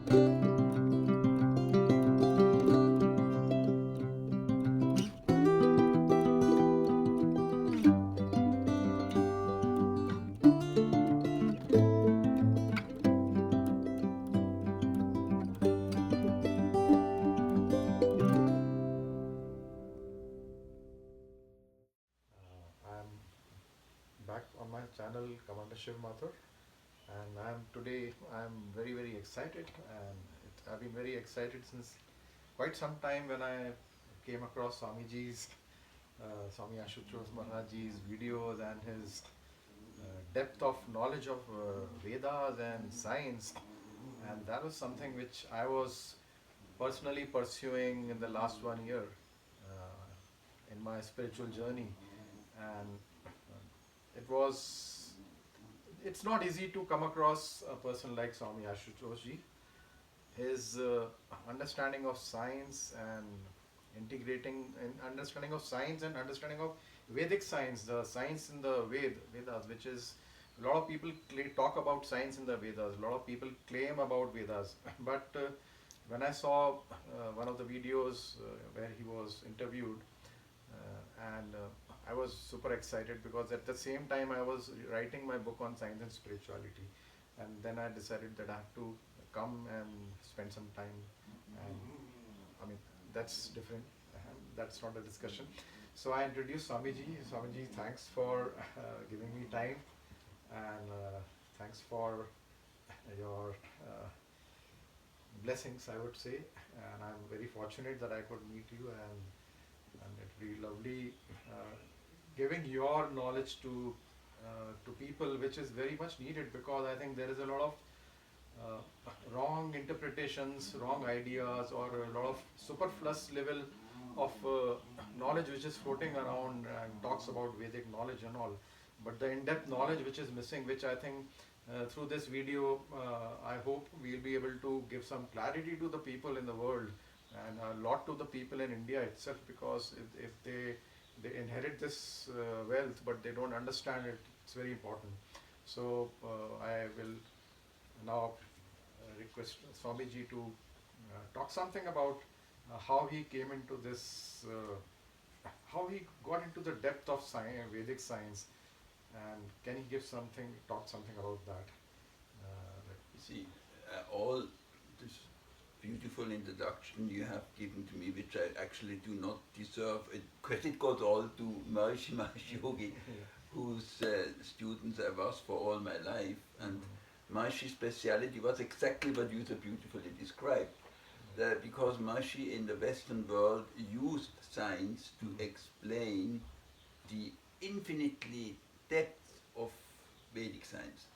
I'm back on my channel Commander Shiv Mathur, and I'm very excited, and I've been very excited since quite some time when I came across Swamiji's Swami Ashutosh Maharajji's videos and his depth of knowledge of Vedas and science, and that was something which I was personally pursuing in the last 1 year in my spiritual journey, and it was it's not easy to come across a person like Swami Ashutosh ji. His understanding of science and understanding of science and understanding of Vedic science, the science in the Vedas, which is a lot of people talk about science in the Vedas. A lot of people claim about Vedas, but when I saw one of the videos where he was interviewed, and I was super excited because at the same time I was writing my book on science and spirituality, and then I decided that I have to come and spend some time, and I mean that's different. That's not a discussion. So I introduced Swamiji. Swamiji, thanks for giving me time, and thanks for your blessings, I would say. And I'm very fortunate that I could meet you, and it would be lovely giving your knowledge to people, which is very much needed, because I think there is a lot of wrong interpretations, wrong ideas, or a lot of superfluous level of knowledge which is floating around and talks about Vedic knowledge and all. But the in-depth knowledge which is missing, which I think through this video, I hope we'll be able to give some clarity to the people in the world, and a lot to the people in India itself, because if they inherit this wealth but they don't understand it, it's very important. So I will now request Swamiji to talk something about how he came into this, how he got into the depth of science, Vedic science, and can he talk something about that? You see, all this beautiful introduction you have given to me, which I actually do not deserve. Credit goes all to Maharishi Mahesh yogi, whose students I was for all my life. And Maharishi's speciality was exactly what you so beautifully described. Because Maharishi in the Western world used science to explain the infinitely depth of Vedic science.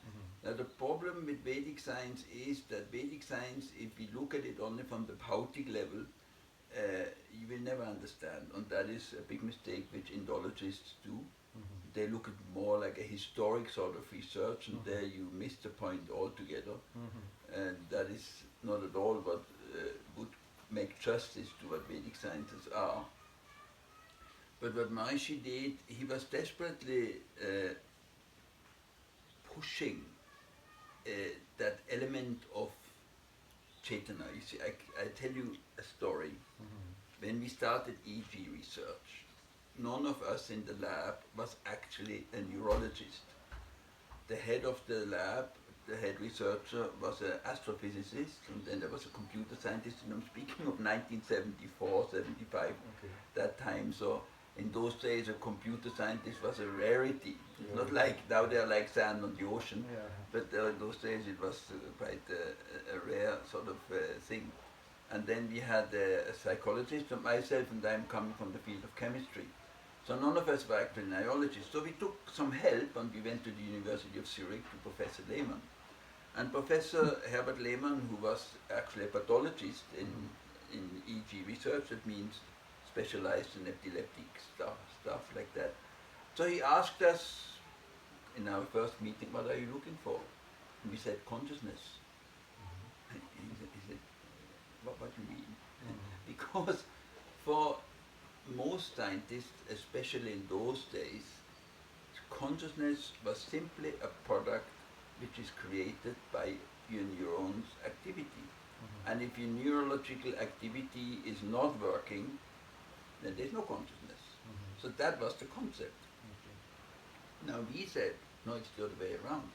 Now the problem with Vedic science is that Vedic science, if we look at it only from the Bhautic level, you will never understand, and that is a big mistake which Indologists do. They look at more like a historic sort of research, and there you miss the point altogether, and that is not at all what would make justice to what Vedic sciences are. But what Maharishi did, he was desperately pushing that element of Chaitanya. You see, I tell you a story. When we started EG research, none of us in the lab was actually a neurologist. The head of the lab, the head researcher, was an astrophysicist, and then there was a computer scientist, and I'm speaking of 1974, 75, that time. So in those days, a computer scientist was a rarity. Not like now they're like sand on the ocean, but in those days it was quite a rare sort of thing. And then we had a psychologist, and myself, and I'm coming from the field of chemistry. So none of us were actually neurologists. So we took some help, and we went to the University of Zurich to Professor Lehmann. And Professor Herbert Lehmann, who was actually a pathologist in EG research, that means specialized in epileptic stuff like that. So he asked us in our first meeting, what are you looking for? And we said, consciousness. And he said, what do you mean? Because for most scientists, especially in those days, consciousness was simply a product which is created by your neurons' activity. And if your neurological activity is not working, then there's no consciousness. So that was the concept. Okay. Now we said, no, it's the other way around.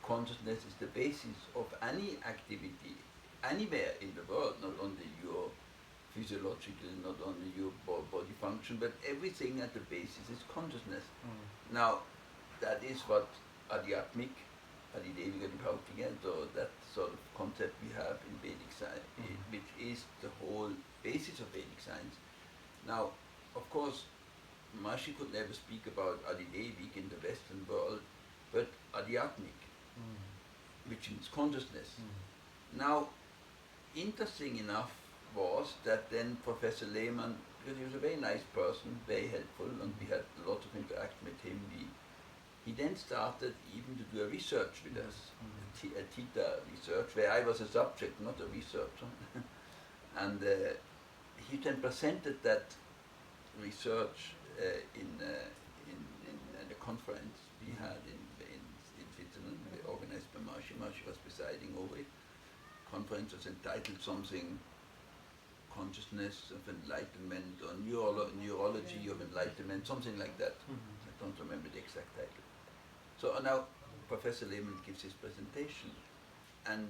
Consciousness is the basis of any activity, anywhere in the world, not only your physiological, not only your body function, but everything at the basis is consciousness. Now, that is what Adhyatmik, Adidevika Bhautika, so that sort of concept we have in Vedic science, which is the whole basis of Vedic science. Now, of course, Maharishi could never speak about Adidevik in the Western world, but Adhyatmik, which means consciousness. Now, interesting enough was that then Professor Lehmann, because he was a very nice person, very helpful, and we had a lot of interaction with him, he then started even to do a research with us, a theta research, where I was a subject, not a researcher. And he then presented that research in a conference we had in Switzerland, organized by Maharishi. Maharishi was presiding over it. Conference was entitled something, Consciousness of Enlightenment, or Neurology of Enlightenment, something like that. I don't remember the exact title. So now Professor Lehmann gives his presentation, and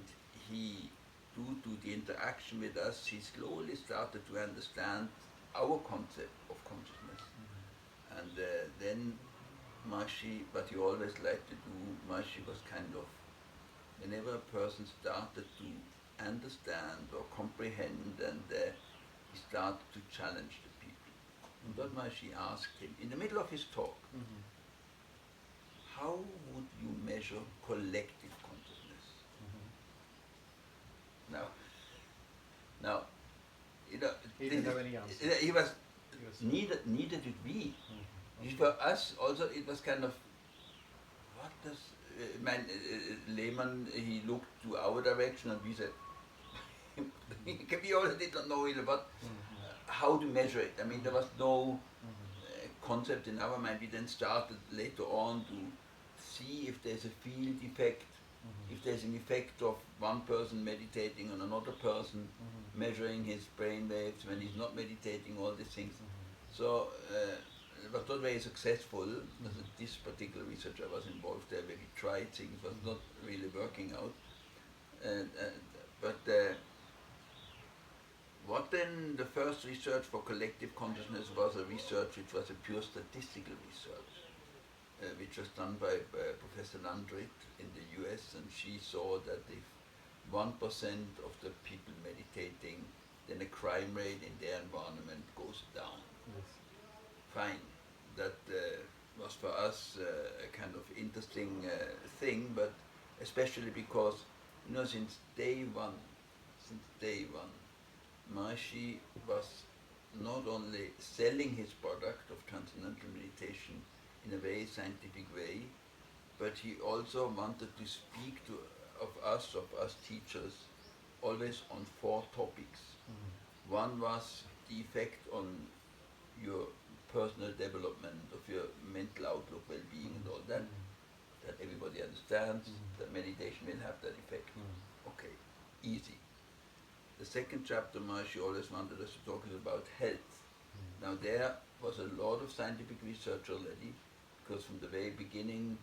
he, due to the interaction with us, he slowly started to understand our concept of consciousness. And then Maharishi, what he always liked to do, Maharishi was kind of, whenever a person started to understand or comprehend, and he started to challenge the people. And what Maharishi asked him, in the middle of his talk, how would you measure collective consciousness? Now, you know, He didn't have any answer. neither did we. For us also, it was kind of, what does Lehmann, he looked to our direction, and we said, we already don't know really what, how to measure it. I mean, there was no concept in our mind. We then started later on to see if there's a field effect, if there's an effect of one person meditating on another person, measuring his brain waves when he's not meditating, all these things. So it was not very successful. This particular research I was involved there, where we tried things, was not really working out. But what then the first research for collective consciousness was a research which was a pure statistical research, which was done by Professor Landrit in the US, and she saw that if 1% of the people meditating, then the crime rate in their environment goes down. Yes. Fine. That was for us a kind of interesting thing, but especially because, you know, since day one, Maharishi was not only selling his product of transcendental meditation in a very scientific way, but he also wanted to speak of us teachers, always on 4 topics. One was the effect on your personal development, of your mental outlook, well-being, and all that. That everybody understands that meditation will have that effect. Okay, easy. The second chapter, Maharishi always wanted us to talk about health. Now there was a lot of scientific research already, because from the very beginning,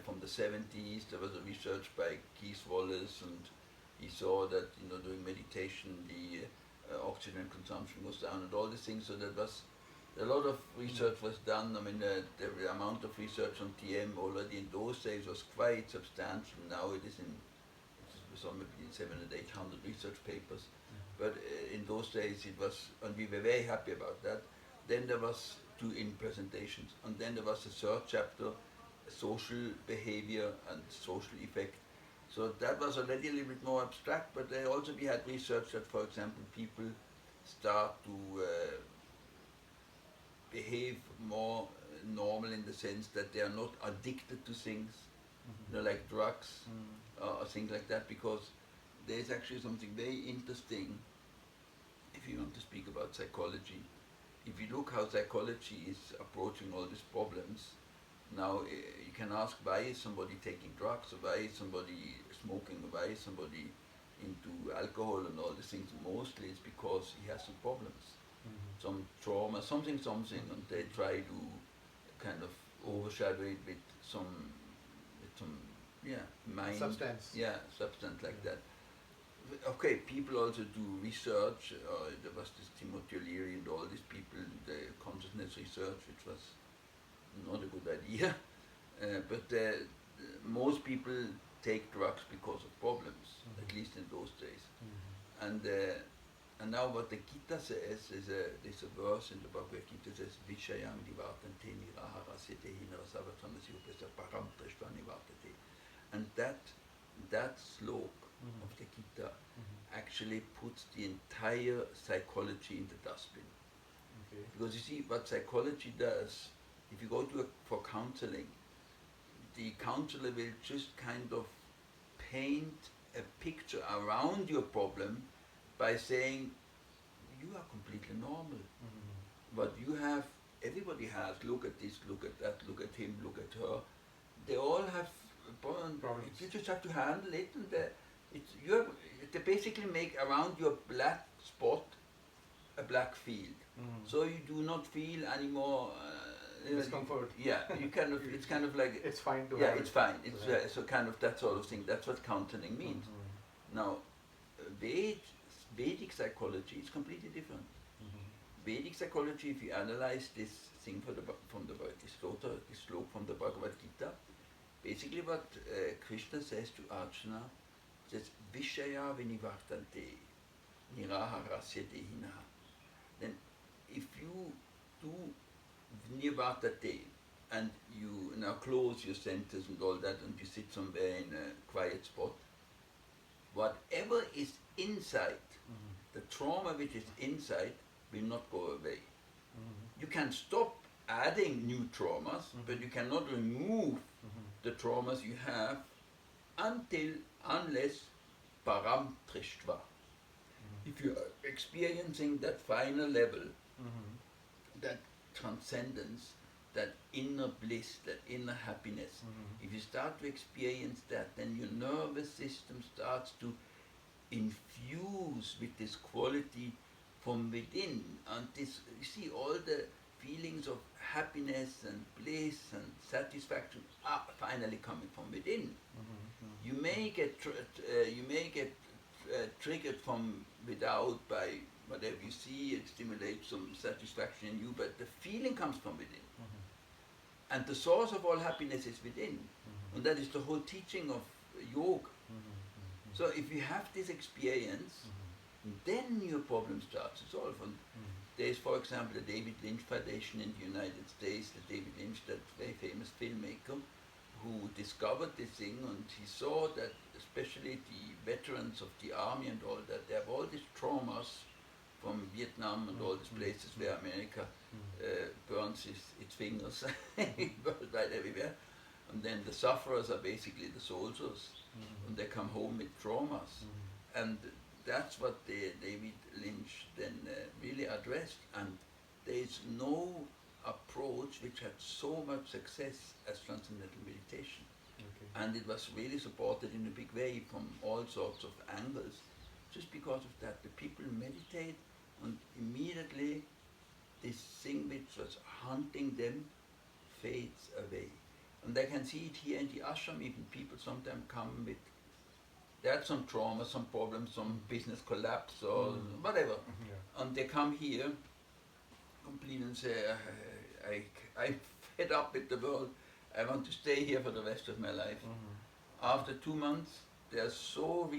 from the 70s, there was a research by Keith Wallace, and he saw that, you know, during meditation the oxygen consumption goes down and all these things. So that was a lot of research was done. I mean, the amount of research on TM already in those days was quite substantial. Now it is somewhere between 700 and 800 research papers. But in those days it was, and we were very happy about that. Then there was 2 in presentations, and then there was a 3rd chapter, social behavior and social effect. So that was already a little bit more abstract, but also we had research that, for example, people start to behave more normal in the sense that they are not addicted to things, you know, like drugs or things like that, because there is actually something very interesting, if you want to speak about psychology. If you look how psychology is approaching all these problems, now you can ask, why is somebody taking drugs, or why is somebody smoking, or why is somebody into alcohol and all these things, mostly it's because he has some problems, some trauma, something, and they try to kind of overshadow it with some, mind, Substance. substance like that. Okay, people also do research. There was this Timothy O'Leary and all these people, the consciousness research, which was not a good idea. But most people take drugs because of problems, at least in those days. And now what the Gita says is there's a verse in the Bhagavad Gita says Vishayam Nivartante Nirahara Sete Hinarasavatramasi Upesa Param Trishva Nivartate. And that slok of the Gita actually puts the entire psychology in the dustbin. Okay. Because you see, what psychology does, if you go for counseling, the counselor will just kind of paint a picture around your problem by saying, you are completely normal. What you have, everybody has, look at this, look at that, look at him, look at her. They all have Problems. You just have to handle it, and they basically make around your black spot a black field. So you do not feel anymore discomfort. You kind of, it's kind of like It's fine to yeah, have it's it. fine. It's so kind of that sort of thing. That's what counseling means. Now, Vedic psychology is completely different. Vedic psychology, if you analyze this thing from the slok from the Bhagavad Gita, basically what Krishna says to Arjuna, says Vishaya vinivartante niraharasya dehinaha. Then if you do nivartate and you now close your centers and all that and you sit somewhere in a quiet spot, whatever is inside, the trauma which is inside will not go away. You can stop adding new traumas, but you cannot remove the traumas you have unless param trishtva. If you are experiencing that final level, that transcendence, that inner bliss, that inner happiness, if you start to experience that, then your nervous system starts to infuse with this quality from within, and this, you see, all the feelings of happiness and bliss and satisfaction are finally coming from within. You may get triggered from without by whatever you see. It stimulates some satisfaction in you, but the feeling comes from within. And the source of all happiness is within, and that is the whole teaching of yoga. So if you have this experience, then your problem starts to solve. And there's, for example, the David Lynch Foundation in the United States, the David Lynch, that very famous filmmaker, who discovered this thing, and he saw that especially the veterans of the army and all that, they have all these traumas from Vietnam and all these places where America burns its fingers right everywhere. And then the sufferers are basically the soldiers, and they come home with traumas. And that's what David Lynch then really addressed. And there is no approach which had so much success as transcendental meditation. And it was really supported in a big way from all sorts of angles, just because of that. The people meditate, and immediately this thing which was haunting them fades away. And I can see it here in the ashram. Even people sometimes come with, they had some trauma, some problems, some business collapse or whatever, and they come here complete and say, I'm fed up with the world, I want to stay here for the rest of my life. After 2 months, they are so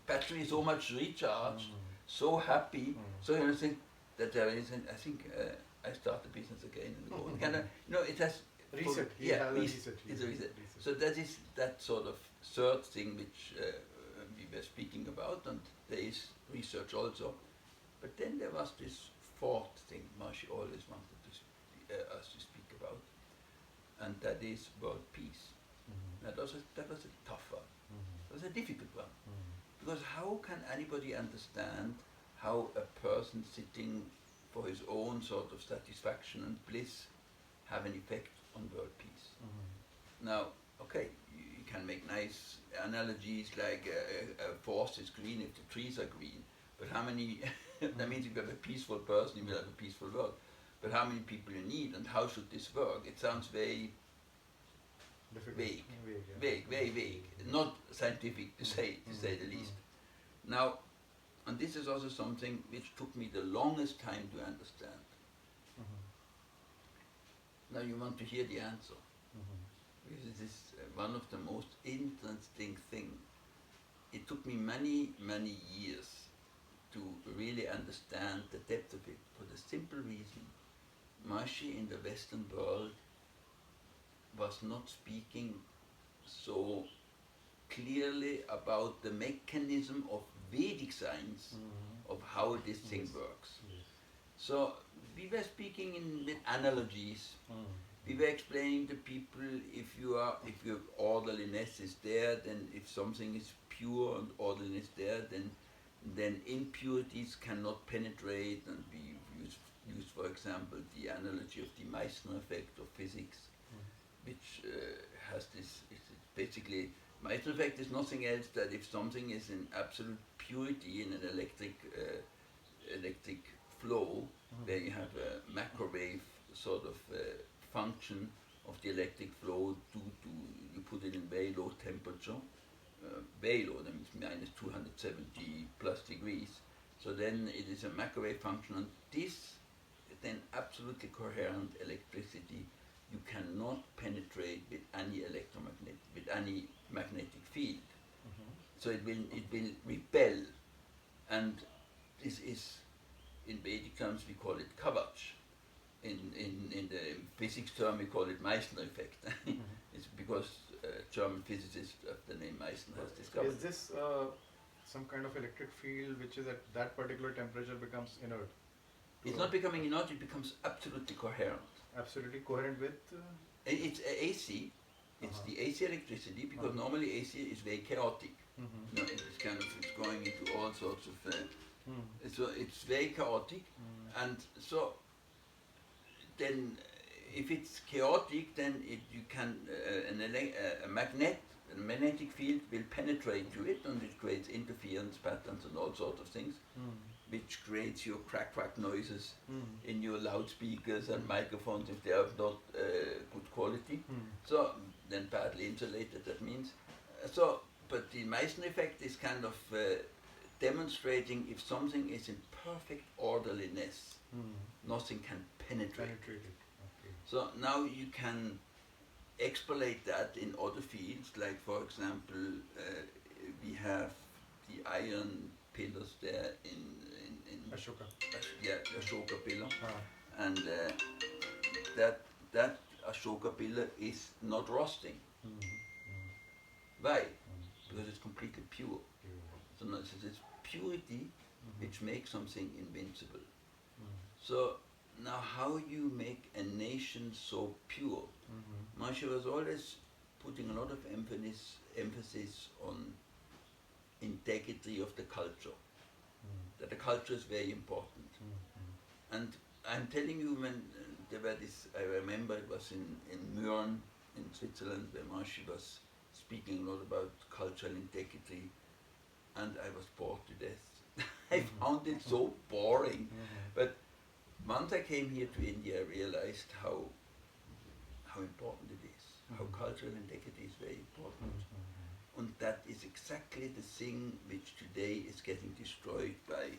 battery so much recharged, so happy, so innocent, that there is, I think, I start the business again and go. Kind of, it has Reset. reset. It's a reset. So that is that sort of third thing which we were speaking about, and there is research also. But then there was this fourth thing Maharishi always wanted us to speak about, and that is world peace. That was a tough one. It was a difficult one. Because how can anybody understand how a person sitting for his own sort of satisfaction and bliss have an effect on world peace? Now, okay, you can make nice analogies like a forest is green if the trees are green. But how many, that means if you have a peaceful person, you will have a peaceful world. But how many people you need and how should this work? It sounds very vague, very vague, not scientific to say the least. Now, and this is also something which took me the longest time to understand. Now you want to hear the answer. Because it is one of the most interesting things. It took me many, many years to really understand the depth of it, for the simple reason Maharishi in the Western world was not speaking so clearly about the mechanism of Vedic science of how this thing works. So we were speaking with analogies. We were explaining to people if your orderliness is there, then if something is pure and orderliness there, then impurities cannot penetrate. And we use for example the analogy of the Meissner effect of physics, which has this. It's basically, Meissner effect is nothing else that if something is in absolute purity in an electric flow, where you have a microwave sort of function of the electric flow due to, you put it in very low temperature, very low, that means minus 270 plus degrees. So then it is a microwave function, and this then absolutely coherent electricity you cannot penetrate with any with any magnetic field. So it will repel, and this is, in Vedic terms we call it kavach. In the physics term we call it Meissner effect. It's because German physicist of the name Meissner has discovered. Is this some kind of electric field which is at that particular temperature becomes inert? It's not becoming inert, it becomes absolutely coherent. Absolutely coherent with? It's AC. It's the AC electricity, because normally AC is very chaotic. You know, it's kind of, it's going into all sorts of. So it's very chaotic, and so then if it's chaotic, then you can a magnetic field will penetrate to it, and it creates interference patterns and all sorts of things, which creates your crack noises in your loudspeakers and microphones if they are not good quality. So then badly insulated, that means. But the Meissner effect is kind of demonstrating if something is in perfect orderliness, nothing can penetrate it. Okay. So now you can extrapolate that in other fields, like for example, we have the iron pillars there in Ashoka. Ashoka pillar, and that Ashoka pillar is not rusting. Why? Because it's completely pure. So it's purity which makes something invincible. So now how you make a nation so pure? Maharishi was always putting a lot of emphasis on integrity of the culture, that the culture is very important. And I'm telling you, when there were this, I remember it was in Mürren in Switzerland, where Maharishi was speaking a lot about cultural integrity, and I was bored to death. I found it so boring. But once I came here to India, I realized how important it is, how cultural integrity is very important. And that is exactly the thing which today is getting destroyed by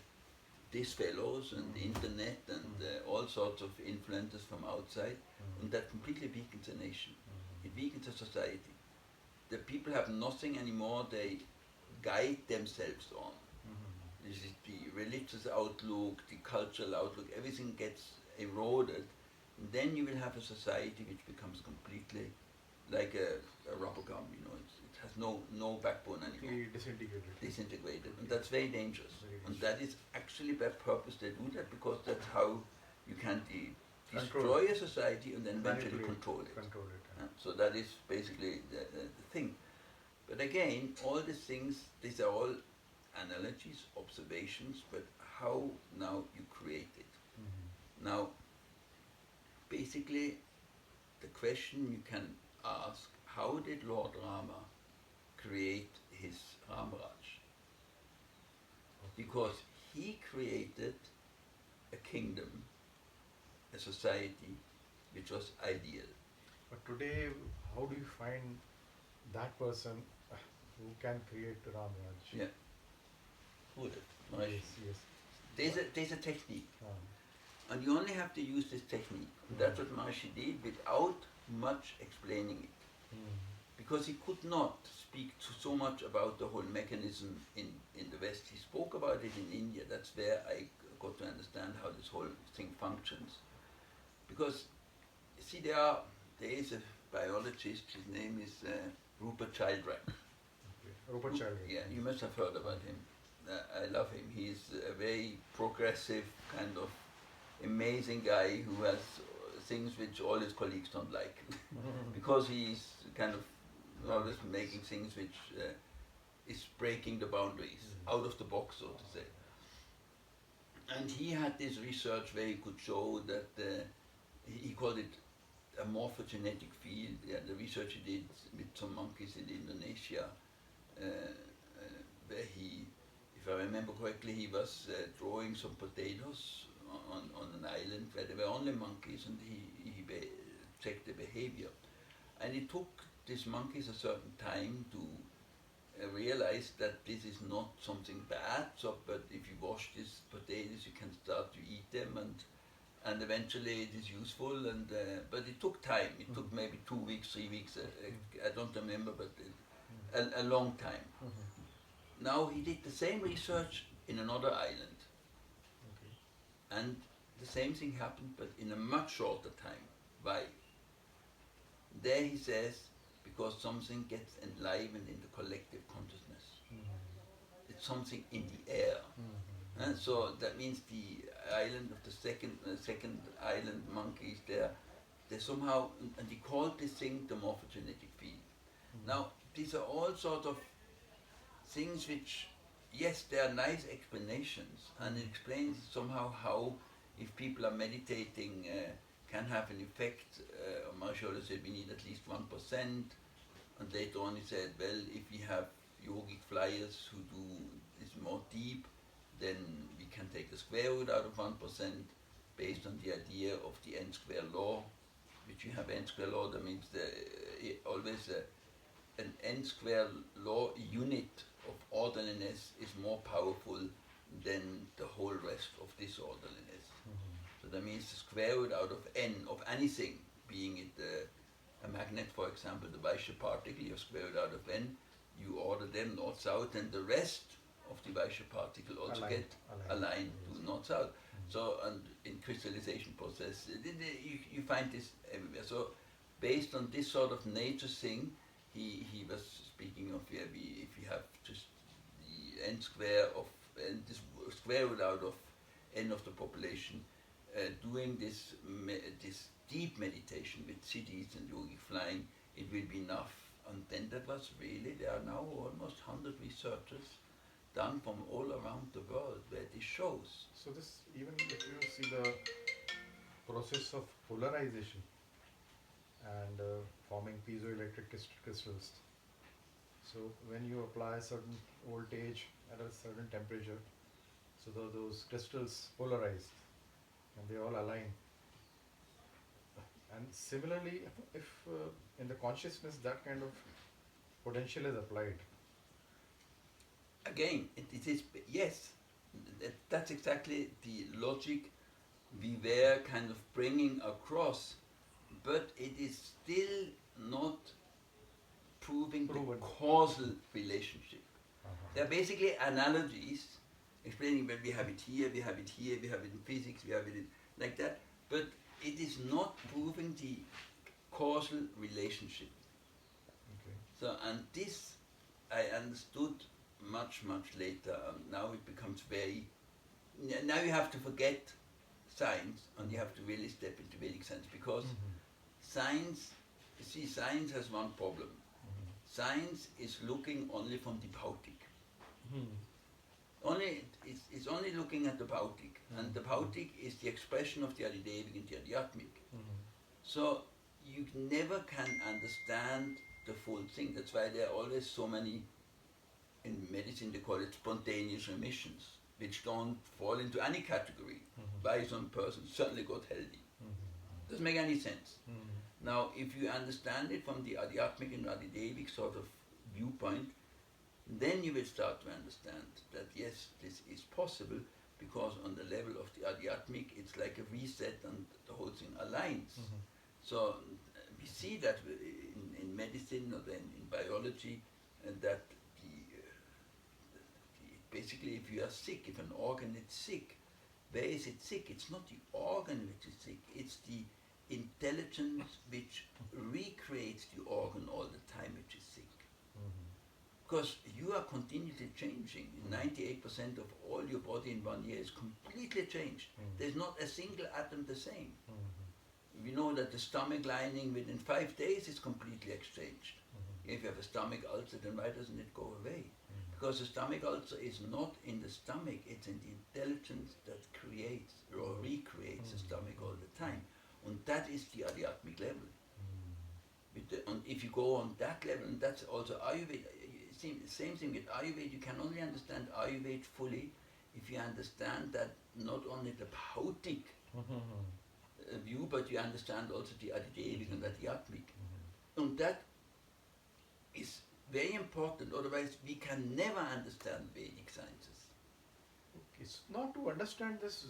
these fellows and the internet and all sorts of influences from outside, and that completely weakens a nation. It weakens a society. The people have nothing anymore they guide themselves on. This is the religious outlook, the cultural outlook, everything gets eroded. And then you will have a society which becomes completely like a rubber gum, you know, it has no backbone anymore. Disintegrated. And that's very dangerous. And that is actually by purpose they do that, because that's how you can destroy a society and then eventually control it. So that is basically the thing. But again, all these things, these are all analogies, observations, but how now you create it. Now, basically, the question you can ask, how did Lord Rama create his Ramraj, because he created a kingdom, a society which was ideal. But today, how do you find that person who can create Ramraj? Yeah. Who did? Maharishi. Yes. There's a technique, Ah. and you only have to use this technique. That's what Maharishi did without much explaining it, because he could not speak so much about the whole mechanism in the West. He spoke about it in India. That's where I got to understand how this whole thing functions. Because, see, there is a biologist, his name is Rupert Sheldrake. Okay. Rupert Sheldrake. Yeah, you must have heard about him. I love him. He's a very progressive, kind of amazing guy who has things which all his colleagues don't like. Because he's kind of always making things which is breaking the boundaries, out of the box, so to say. And he had this research where he could show that he called it a morphogenetic field. Yeah, the research he did with some monkeys in Indonesia, where he, if I remember correctly, he was growing some potatoes on an island where there were only monkeys, and he checked the behavior. And it took these monkeys a certain time to realize that this is not something bad, but if you wash these potatoes you can start to eat them, and eventually it is useful, but it took time. It took maybe 2 weeks, 3 weeks, I don't remember, but a long time. Now he did the same research in another island, and the same thing happened, but in a much shorter time. Why? There he says, because something gets enlivened in the collective consciousness. It's something in the air. And so that means the island of the second island monkeys, they somehow, and he called this thing the morphogenetic field. Now, these are all sort of things which, yes, they are nice explanations, and it explains somehow how, if people are meditating, can have an effect. Maharishi said we need at least 1%, and later on he said, well, if we have yogic flyers who do this more deep, then we can take the square root out of 1% based on the idea of the n square law, which you have n square law. That means always an n square law unit of orderliness is more powerful than the whole rest of disorderliness. So that means the square root out of n of anything, being it a magnet, for example, the Vaishya particle, you square root out of n, you order them north-south, and the rest of the Vaishya particle also get aligned to north-south. So, and in crystallization process, you find this everywhere. So, based on this sort of nature thing, he was speaking of if you have just the n square of n, this square root out of n of the population, doing this deep meditation with cities and yogi flying, it will be enough. And then that was really, there are now almost 100 researchers done from all around the world where this shows. So this, even if you see the process of polarization and forming piezoelectric crystals, so when you apply a certain voltage at a certain temperature, so those crystals polarize and they all align. And similarly, if in the consciousness that kind of potential is applied. Again, it is, yes, that's exactly the logic we were kind of bringing across, but it is still not proving the causal relationship. They're basically analogies, explaining when we have it here, we have it here, we have it in physics, we have it in, like that, but it is not proving the causal relationship. So, and this I understood much later. Now it becomes very, now you have to forget science and you have to really step into Vedic science, because science, you see, science has one problem. Science is looking only from the Bhautik. It's only looking at the Bhautik, and the Bhautik is the expression of the Adidevic and the Adhyatmic. So you never can understand the full thing. That's why there are always so many, in medicine they call it spontaneous remissions, which don't fall into any category. By some person suddenly got healthy. Doesn't make any sense. Now, if you understand it from the Adhyatmic and Adidevic sort of viewpoint, then you will start to understand that yes, this is possible, because on the level of the Adhyatmic, it's like a reset and the whole thing aligns. So we see that in medicine or then in biology, that basically if you are sick, if an organ is sick, where is it sick? It's not the organ which is sick, it's the intelligence which recreates the organ all the time which is sick. Because you are continually changing. 98% of all your body in 1 year is completely changed. There's not a single atom the same. We know that the stomach lining within 5 days is completely exchanged. If you have a stomach ulcer, then why doesn't it go away? Because the stomach ulcer is not in the stomach, it's in the intelligence that creates or recreates the stomach all the time. And that is the Adhyatmic level. And if you go on that level, and that's also Ayurveda, same thing with Ayurveda, you can only understand Ayurveda fully if you understand that not only the Bhautic view, but you understand also the Adidevic and Adhyatmic. And that is very important, otherwise we can never understand Vedic sciences. It's not to understand this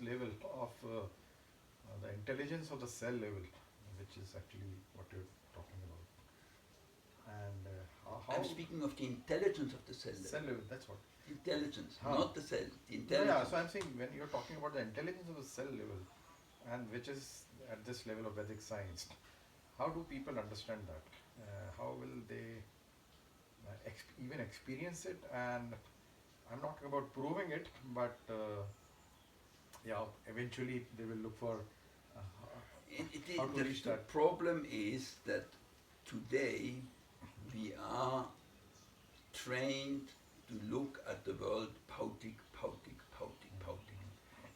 level of the intelligence of the cell level, which is actually what you're talking about. And how I'm speaking of the intelligence of the cell level. Cell level, that's what. Intelligence, not the cell, the intelligence. Yeah, so I'm saying when you're talking about the intelligence of the cell level, and which is at this level of Vedic science, how do people understand that? How will they even experience it? And I'm not talking about proving it, but eventually they will look for how to reach the that. problem is that today we are trained to look at the world Bhautik.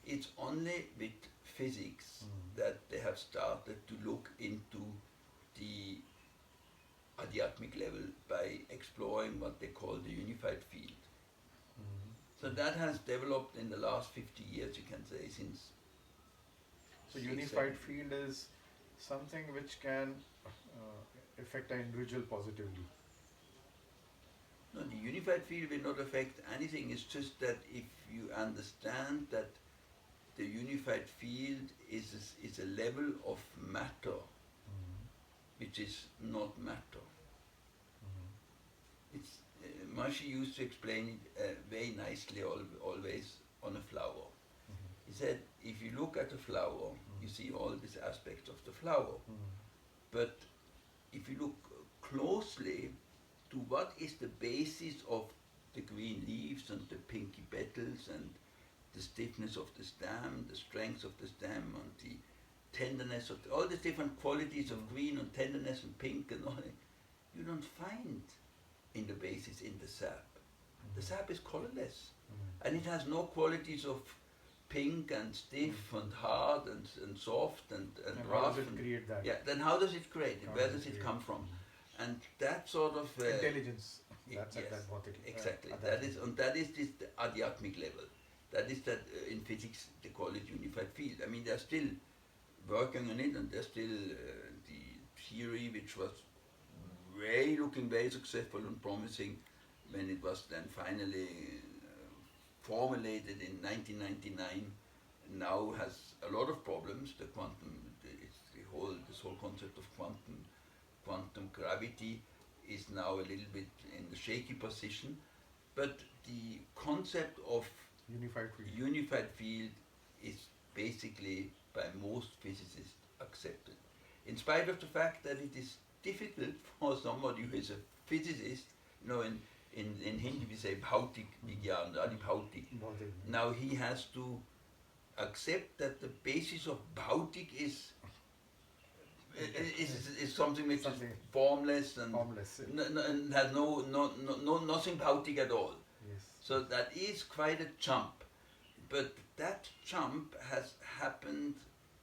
It's only with physics that they have started to look into the Adhyatmic level by exploring what they call the unified field. So that has developed in the last 50 years, you can say, since. So unified field is something which can affect an individual positively. No, the unified field will not affect anything. It's just that if you understand that the unified field is a level of matter which is not matter. It's Maharishi used to explain it very nicely always on a flower. He said, if you look at a flower, you see all these aspects of the flower. But if you look closely to what is the basis of the green leaves and the pinky petals and the stiffness of the stem, the strength of the stem and the tenderness of all the different qualities of green and tenderness and pink and all that, you don't find in the basis in the sap. The sap is colorless and it has no qualities of pink and stiff and hard and soft and rough. How does it create that? Yeah, then how does it create it? Where does it come from? And that sort of intelligence. That's yes, that exactly. That is this the Adhyatmic level. That is that in physics they call it unified field. I mean, they're still working on it, and there's still the theory which was looking very successful and promising when it was then finally formulated in 1999. Now has a lot of problems. The quantum, this whole concept of quantum gravity is now a little bit in the shaky position, but the concept of unified field is basically by most physicists accepted. In spite of the fact that it is difficult for somebody who is a physicist, in Hindi we say Bhautik Vigyan, Adi Bhautik. Now he has to accept that the basis of Bhautik is something which is formless and has nothing Bhautik at all. Yes. So that is quite a jump. But that jump has happened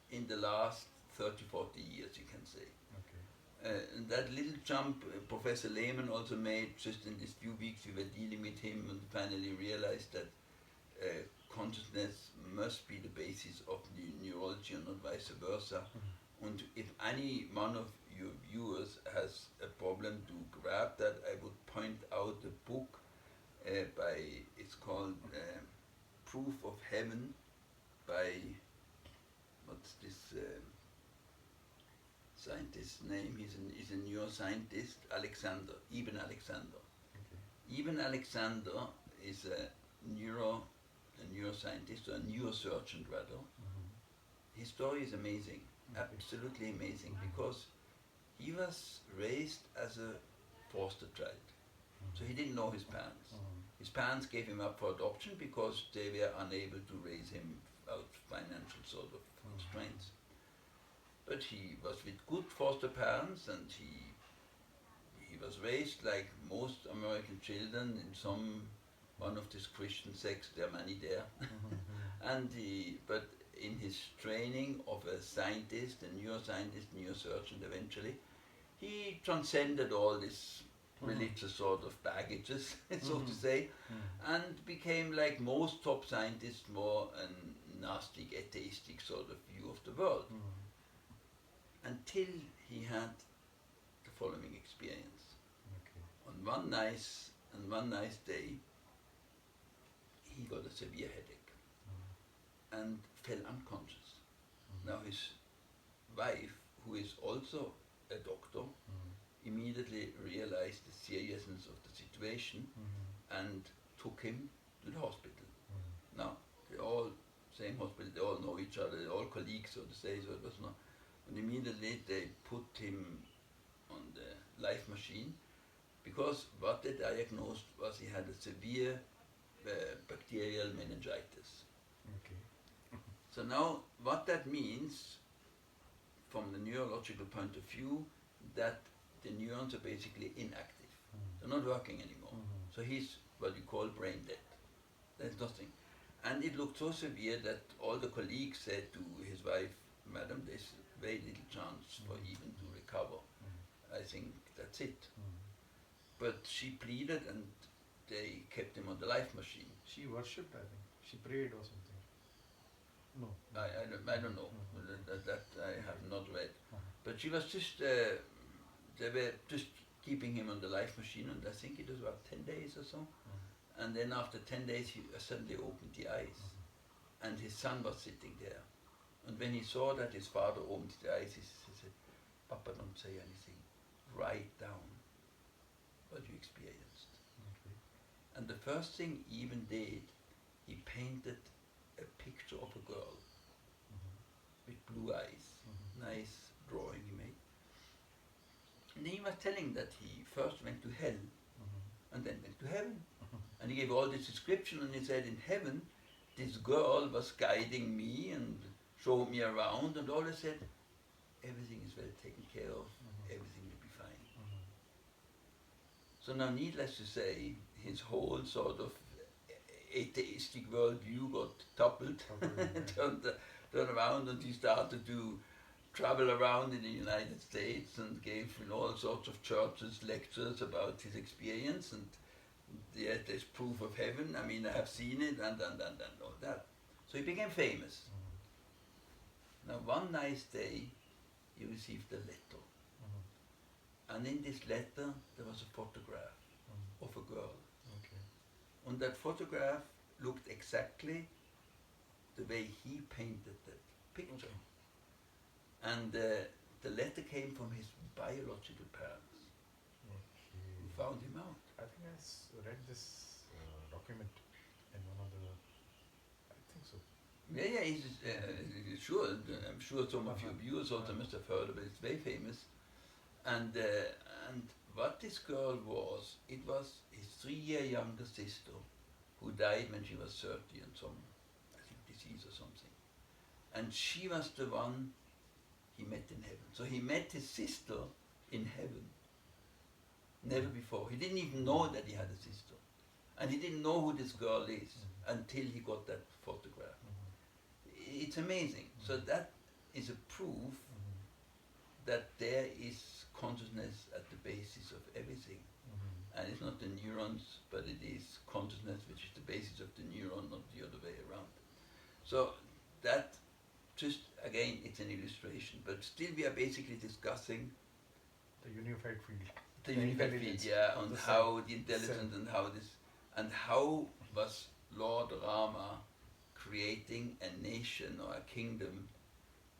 in the last 30, 40 years, you can say. Okay. That little jump Professor Lehman also made just in these few weeks we were dealing with him and finally realized that consciousness must be the basis of the neurology and not vice versa. And if any one of your viewers has a problem to grab that, I would point out a book it's called Proof of Heaven by, what's this scientist's name? He's a neuroscientist, Ibn Alexander. Okay. Ibn Alexander is a neuroscientist, or a neurosurgeon rather. His story is amazing, absolutely amazing, because he was raised as a foster child. So he didn't know his parents. His parents gave him up for adoption because they were unable to raise him out of financial sort of constraints. But he was with good foster parents, and he was raised like most American children in one of these Christian sects. There are many there. But in his training of a scientist, a neuroscientist, neurosurgeon eventually, he transcended all this religious sort of baggages, so to say, and became, like most top scientists, more a Gnostic, atheistic sort of view of the world. Until he had the following experience. On one nice day, he got a severe headache and fell unconscious. Now his wife, who is also a doctor, immediately realized the seriousness of the situation and took him to the hospital. Now, they all, same hospital, they all know each other, they're all colleagues, so to say, so it was not. And immediately they put him on the life machine, because what they diagnosed was he had a severe bacterial meningitis. So now, what that means, from the neurological point of view, that the neurons are basically inactive. They're not working anymore. So he's what you call brain dead. There's nothing. And it looked so severe that all the colleagues said to his wife, "Madam, there's very little chance for even to recover. I think that's it." But she pleaded, and they kept him on the life machine. She worshipped, I think. She prayed or something. No. I don't know. That I have not read. But she was just, they were just keeping him on the life machine, and I think it was about 10 days or so. And then after 10 days, he suddenly opened the eyes, and his son was sitting there. And when he saw that his father opened the eyes, he said, "Papa, don't say anything. Write down what you experienced." And the first thing he even did, he painted a picture of a girl with blue eyes. Nice drawing he made. And then he was telling that he first went to hell and then went to heaven. And he gave all this description, and he said, in heaven, this girl was guiding me and showed me around, and always said, everything is well taken care of, everything will be fine. So now, needless to say, his whole sort of atheistic worldview got toppled, turned around, and he started to travel around in the United States and gave in all sorts of churches lectures about his experience, and there's proof of heaven, I mean, I have seen it, and all that. So he became famous. Now, one nice day, he received a letter. And in this letter, there was a photograph of a girl. And that photograph looked exactly the way he painted that picture. And the letter came from his biological parents, who found him out. I think I read this document in one of the, I think so. Yeah, he's sure. I'm sure some of your viewers also must have heard of it. It's very famous. And what this girl was, it was his 3-year younger sister, who died when she was 30 and some, I think, disease or something. And she was the one he met in heaven. So he met his sister in heaven. Never before. He didn't even know that he had a sister. And he didn't know who this girl is until he got that photograph. It's amazing. So that is a proof that there is consciousness at the basis of everything. And it's not the neurons, but it is consciousness which is the basis of the neuron, not the other way around. So that, just again, it's an illustration, but still we are basically discussing The unified field. the unified field, intelligence yeah, of on the how self. the intelligence Self. and how this, and how was Lord Rama creating a nation or a kingdom.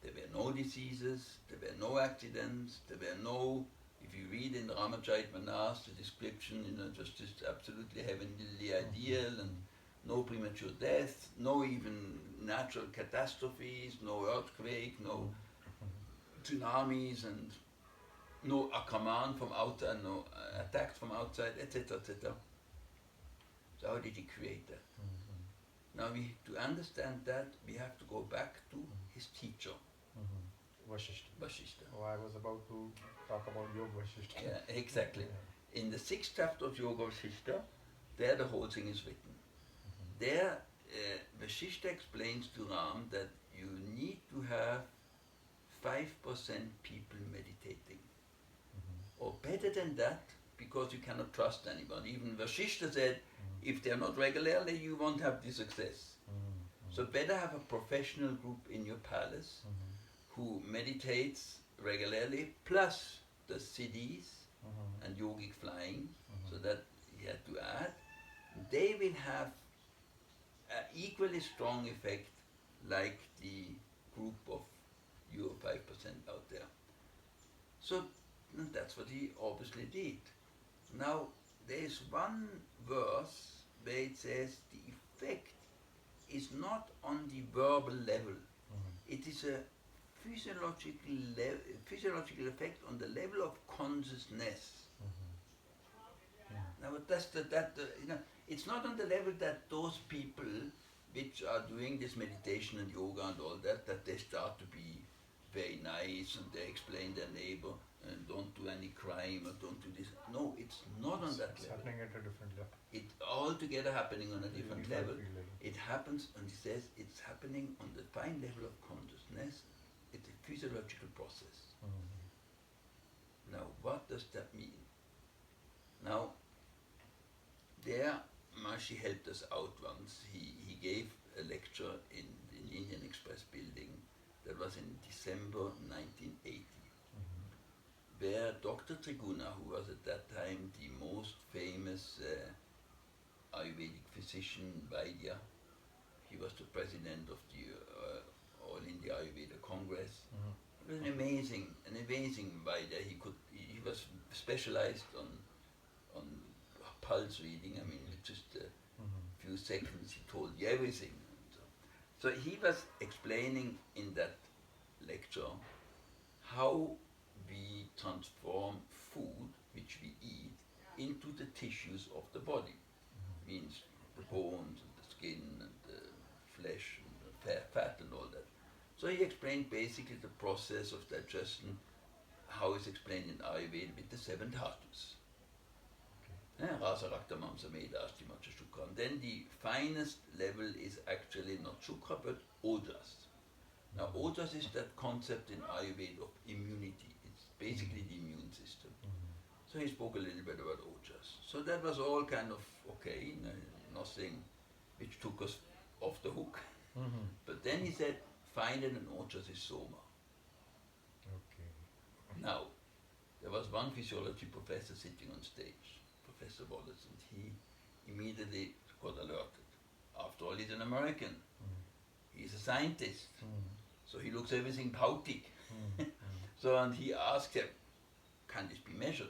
There were no diseases, there were no accidents, there were no, if you read in Ramacharita the description, it was just absolutely heavenly ideal, and no premature death, no even natural catastrophes, no earthquake, no tsunamis, and no Akaman from outside, no attacks from outside, etc., etc. So how did he create that? Now, to understand that, we have to go back to his teacher, Vashishta. Vashishta. Oh, I was about to talk about Yoga Vashishta. Yeah, exactly. Yeah. In the 6th chapter of Yoga Vashishta, there the whole thing is written. There, Vashishta explains to Ram that you need to have 5% people meditating. Or better than that, because you cannot trust anybody. Even Vashishta said, if they're not regularly, you won't have the success. So better have a professional group in your palace who meditates regularly, plus the siddhis and yogic flying, so that he had to add. They will have an equally strong effect like the group of your 5% out there. So that's what he obviously did. Now, there is one verse where it says the effect is not on the verbal level. It is a physiological effect on the level of consciousness. Now, it's not on the level that those people which are doing this meditation and yoga and all that they start to be very nice and they explain their neighbor and don't do any crime or don't do this. No, it's not on that It's level. happening at a different level. It's altogether happening on a different Unified level. field level. It happens, and he says it's happening on the fine level of consciousness. It's a physiological process. Now, what does that mean? Now, there, Maharishi helped us out once. He gave a lecture in the Indian Express building that was in December 1980, where Dr. Triguna, who was at that time the most famous Ayurvedic physician, Vaidya, he was the president of the All India Ayurveda Congress. It was an amazing Vaidya. He was specialized on pulse reading. I mean, with just a few seconds, he told you everything. So he was explaining in that lecture how we transform food which we eat into the tissues of the body. Means the bones and the skin and the flesh and the fat and all that. So he explained basically the process of digestion, how it's explained in Ayurveda with the 7 dhatus. Rasa, Rakta, Mamsa, Meda, Asti, Macha, Shukra. And then the finest level is actually not Shukra but Ojas. Now Ojas is that concept in Ayurveda of immunity. It's basically the immune system. So he spoke a little bit about Ojas. So that was all kind of okay, nothing which took us off the hook. But then he said, final and Ojas is Soma. Now, there was one physiology professor sitting on stage, Professor Wallace, and he immediately got alerted. After all, he's an American. He's a scientist. So he looks everything Bhautik. So, and he asked him, can this be measured?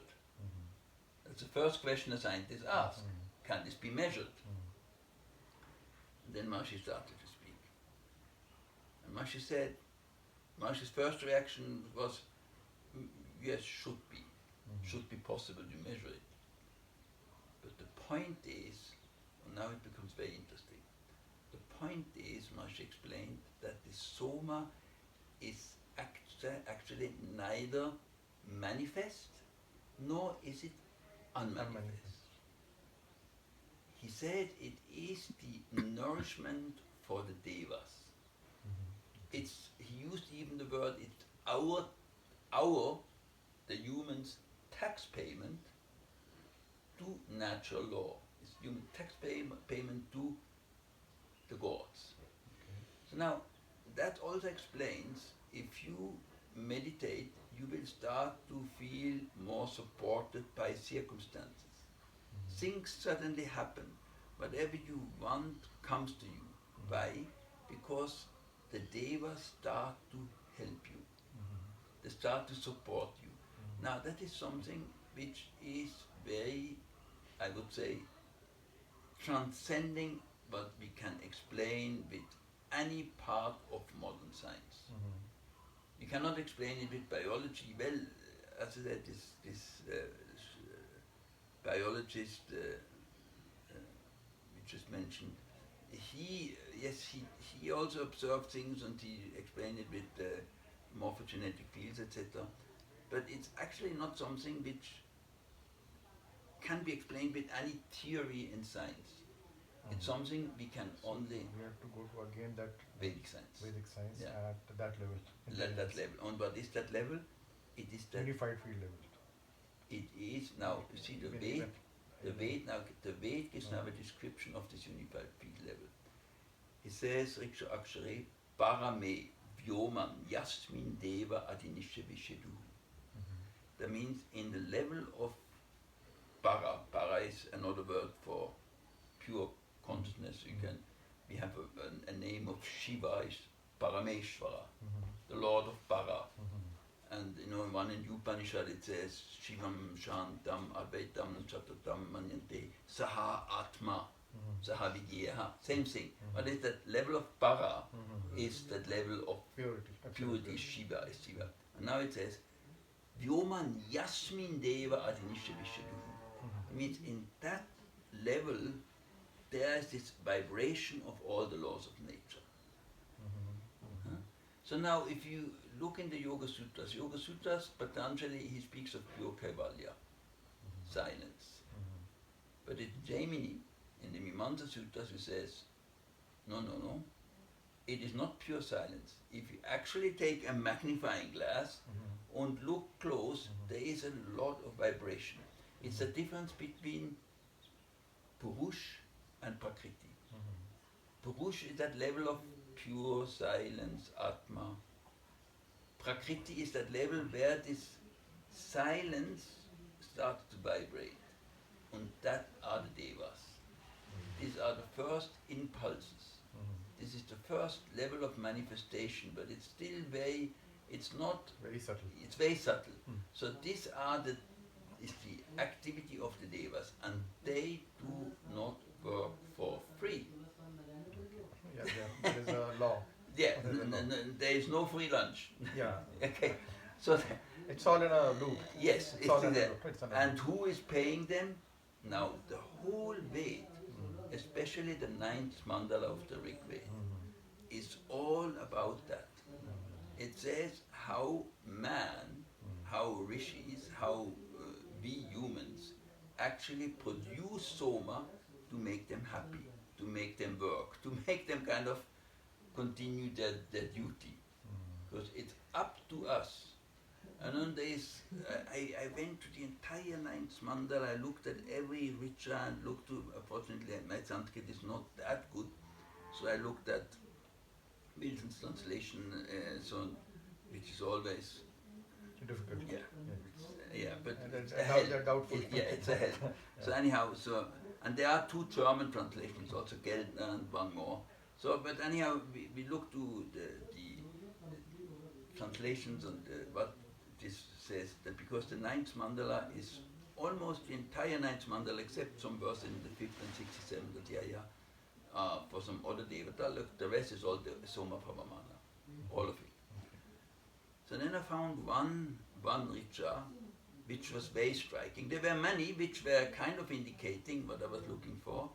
That's the first question a scientist asks. Can this be measured? And then Maharishi started to speak. And Maharishi said, Maharishi's first reaction was, yes, should be possible to measure it. But the point is, and now it becomes very interesting, the point is, Maharishi explained, that the Soma is actually neither manifest, nor is it unmanifest. He said it is the nourishment for the devas. He used even the word, it's our the humans' tax payment to natural law. It's human tax payment to the gods. Okay. So now, that also explains, if you meditate, you will start to feel more supported by circumstances. Things suddenly happen. Whatever you want comes to you. Why? Because the devas start to help you. They start to support you. Now that is something which is very, I would say, transcending what we can explain with any part of modern science. You cannot explain it with biology. Well, as I said, this biologist we just mentioned, he also observed things and he explained it with morphogenetic fields, etc. But it's actually not something which can be explained with any theory in science. It's something we can only We have to go to again that Vedic science. Vedic science Yeah. at that level. That level. And what is that level? It is that Unified field level. it is now. You see the Ved. The Ved gives now a description of this unified field level. He says, Riksha Akshare Parame Vyoman Yasmin Deva Adinisha Vishedu. That means in the level of para is another word for pure consciousness. We have a name of Shiva is Parameshvara, the Lord of Para. And one in Upanishad it says Shivam Shantam Advaitam Chatatam Manyante Saha Atma Saha Vidyeha. Same thing. But it's that level of Para is that level of purity. Shiva is Shiva. And now it says Vyoman Yasmin Deva Adinisha Vishadu. Means in that level there is this vibration of all the laws of nature. So now if you look in the Yoga Sutras, Patanjali, he speaks of pure Kaivalya, silence. But in Jaimini, in the Mimamsa Sutras, he says, no, it is not pure silence. If you actually take a magnifying glass and look close, there is a lot of vibration. It's the difference between Purush and Prakriti. Purush is that level of pure silence, Atma. Prakriti is that level where this silence starts to vibrate. And that are the devas. These are the first impulses. This is the first level of manifestation, but it's still it's not very subtle. It's very subtle. So these is the activity of the devas, and they do not work for free. Yeah, there is a law. Yeah, there is no free lunch. Yeah. Okay, so it's all in a loop. Yes, it's all in there. A loop. And who is paying them? Now the whole Ved, especially the 9th mandala of the Rig Veda, is all about that. It says how man, how rishis, how we humans actually produce soma to make them happy, to make them work, to make them kind of continue their duty. Because it's up to us. And on days, I went to the entire 9th mandala, I looked at every richa and looked to, unfortunately my Sanskrit is not that good, so I looked at Wilson's translation, which is always difficult. Yeah, but it's and a hell. they're doubtful. It's a hell. So anyhow, and there are 2 German translations also, Geldner and one more. So, but anyhow, we look to the translations and what this says, that because the 9th mandala is almost the entire 9th mandala, except some verse in the 5th and 67th adhyaya, for some other devata, look, the rest is all the Soma Pavamana, all of it. So then I found one richa which was very striking. There were many which were kind of indicating what I was looking for,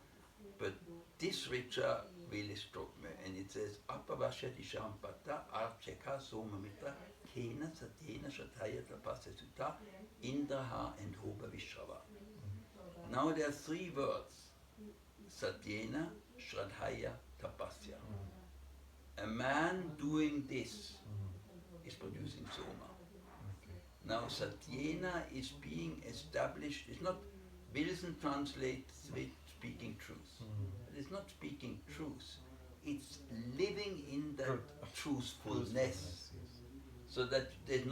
but this richa really struck me, and it says, Appavasya Dishampata Archeka Somamitra Kena Satena Shataya Tapasya Sutta Indraha and Hoba Vishrava. Now there are 3 words, Satyena, Shradhaya, Tapasya. A man doing this is producing soma. Now Satyena is being established. It's not, Wilson translates with speaking truth. But it's not speaking truth. It's living in that truthfulness. Yes. So that there's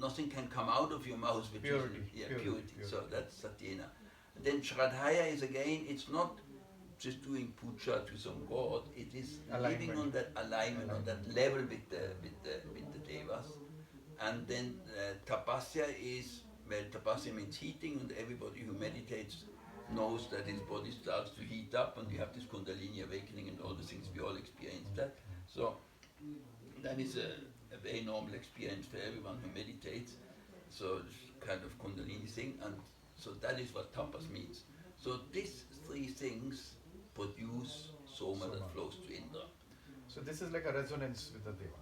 nothing can come out of your mouth which Purity. is Purity. purity. So that's Satyena. Then Shraddhaya is again, it's not just doing puja to some god, it is living Alignment. on that alignment, on that level with the devas. And then tapasya is, well, tapasya means heating, and everybody who meditates knows that his body starts to heat up, and you have this kundalini awakening and all the things, we all experience that. So that is a very normal experience for everyone who meditates. So it's kind of kundalini thing, and so that is what tapas means. So these three things produce soma that flows to Indra. So this is like a resonance with the deva.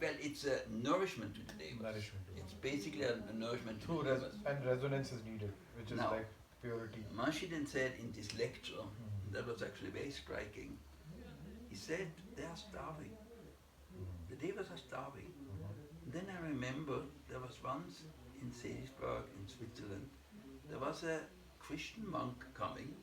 Well, it's a nourishment to the devas. Nourishment to It's basically a nourishment to the devas. and resonance is needed, which is Now, like purity. Maharishi then said in this lecture, that was actually very striking, he said, they are starving. The devas are starving. Then I remember there was once in Seelisberg in Switzerland, there was a Christian monk coming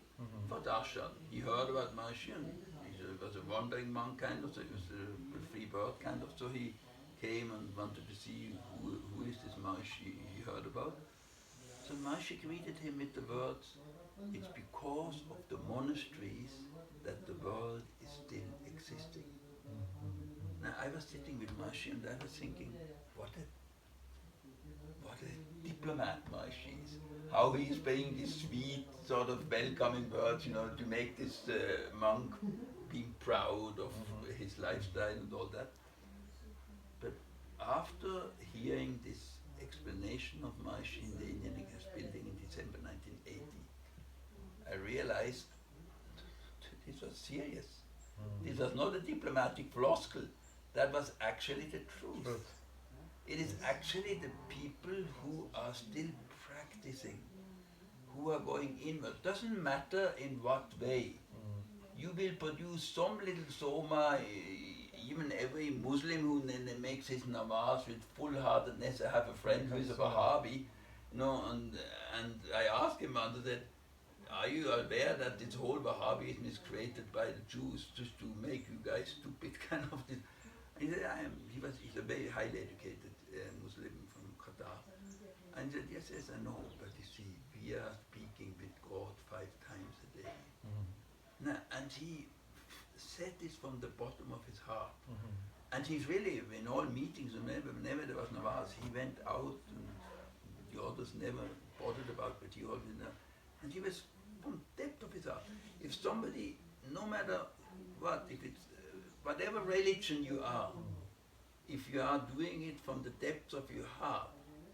for darshan. He heard about Maharishi, and he was a wandering monk kind of, so he was a free bird kind of, so he came and wanted to see who is this Maharishi he heard about. So Maharishi greeted him with the words, it's because of the monasteries that the world is still existing. Now I was sitting with Maharishi and I was thinking, what a diplomat Maharishi is. How he is paying these sweet sort of welcoming words, to make this monk being proud of his lifestyle and all that. But after hearing this explanation of Maharishi in the Indian Express building in December 1980, I realized this was serious. This was not a diplomatic floscle. That was actually the truth. It is actually the people who are still practicing, who are going inward. Doesn't matter in what way. You will produce some little soma. Even every Muslim who makes his namaz with full-heartedness. I have a friend who is a Wahhabi, and I asked him once that, are you aware that this whole Wahhabism is created by the Jews just to make you guys stupid, kind of this? He said, he's a very highly educated Muslim from Qatar. And he said, yes, I know, but you see, we are speaking with God 5 times a day. Now, and he said this from the bottom of his heart. And he's really, in all meetings, whenever there was namaz, he went out, and the others never bothered about, but he always know. And he was from the depth of his heart. If somebody, no matter what, if it's whatever religion you are, if you are doing it from the depths of your heart,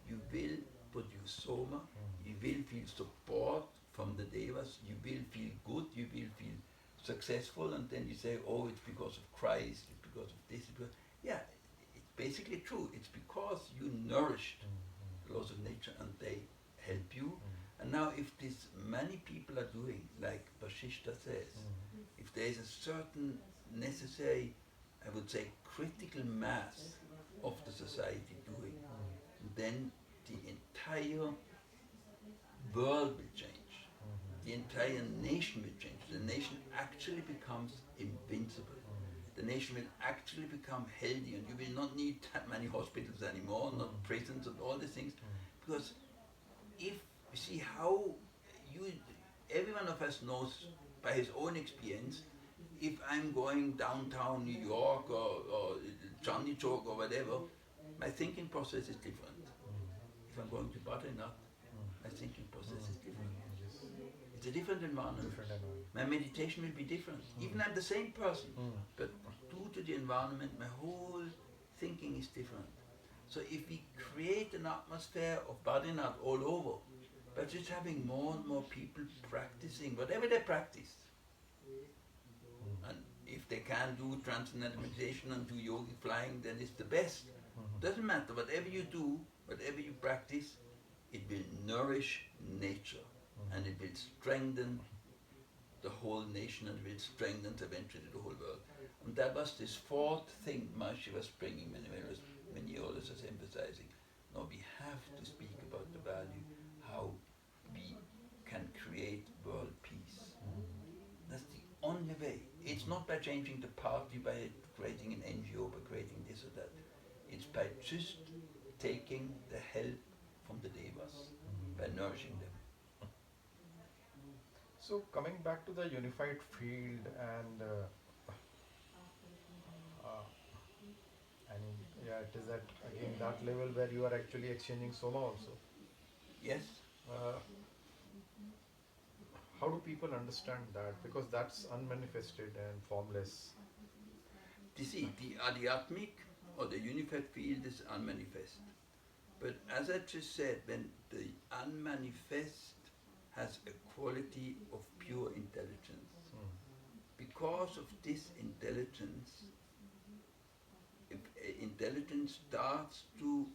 you will produce soma, you will feel support from the devas, you will feel good, you will feel successful, and then you say, oh, it's because of Christ, it's because of this, yeah, it's basically true. It's because you nourished the laws of nature and they help you. And now if this many people are doing, like Vasishta says, if there is a certain necessary, I would say, critical mass of the society doing, then the entire world will change. The entire nation will change. The nation actually becomes invincible. The nation will actually become healthy, and you will not need that many hospitals anymore, not prisons and all these things. Because if you see how every one of us knows by his own experience, if I'm going downtown New York or Chandni Chowk or whatever, my thinking process is different. If I'm going to Badrinath, my thinking process is different. It's a different environment. My meditation will be different. Even I'm the same person, but due to the environment, my whole thinking is different. So if we create an atmosphere of Badrinath all over, by just having more and more people practicing whatever they practice, and if they can do transcendental meditation and do yogic flying, then it's the best. Doesn't matter, whatever you do, whatever you practice, it will nourish nature, and it will strengthen the whole nation, and it will strengthen eventually the whole world. And that was this fourth thing Maharishi was bringing when he always was emphasizing. No, we have to speak about the value, how we can create world peace. That's the only way. It's not by changing the party, by creating an NGO, by creating this or that. It's by just taking the help from the devas, by nourishing them. So coming back to the unified field and I mean, yeah, it is at again that level where you are actually exchanging soma also. Yes? Uh, how do people understand that? Because that's unmanifested and formless. You see, the Adhyatmic or the unified field is unmanifest. But as I just said, when the unmanifest has a quality of pure intelligence, because of this intelligence, if intelligence starts to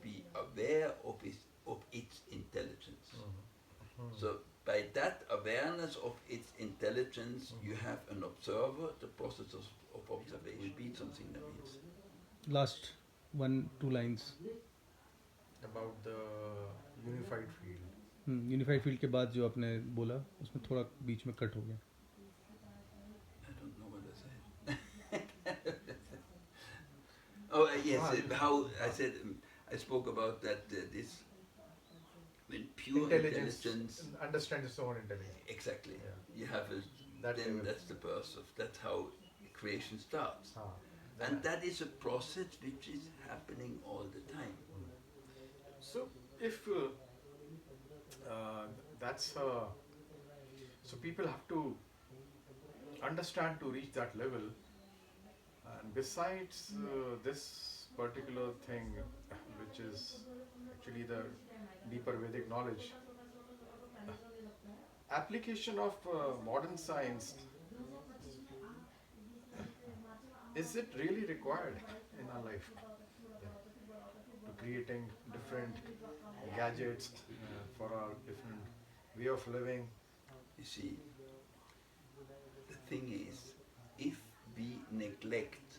be aware of its intelligence. So by that awareness of its intelligence, you have an observer, the process of observation. Repeat something that means. Last 1-2 lines. About the unified field. Unified field के बाद जो आपने बोला उसमें थोड़ा बीच में cut हो गया. I don't know what I said. Oh, yes, how I said, I spoke about that, this, when pure intelligence, Understand its own intelligence. exactly, Yeah. you have a, That then level. that's the birth of, that's how creation starts. And that is a process which is happening all the time. So if that's so people have to understand to reach that level, and besides this particular thing, which is actually the deeper Vedic knowledge, application of modern science, is it really required in our life? To creating different gadgets for our different way of living. You see, the thing is, if we neglect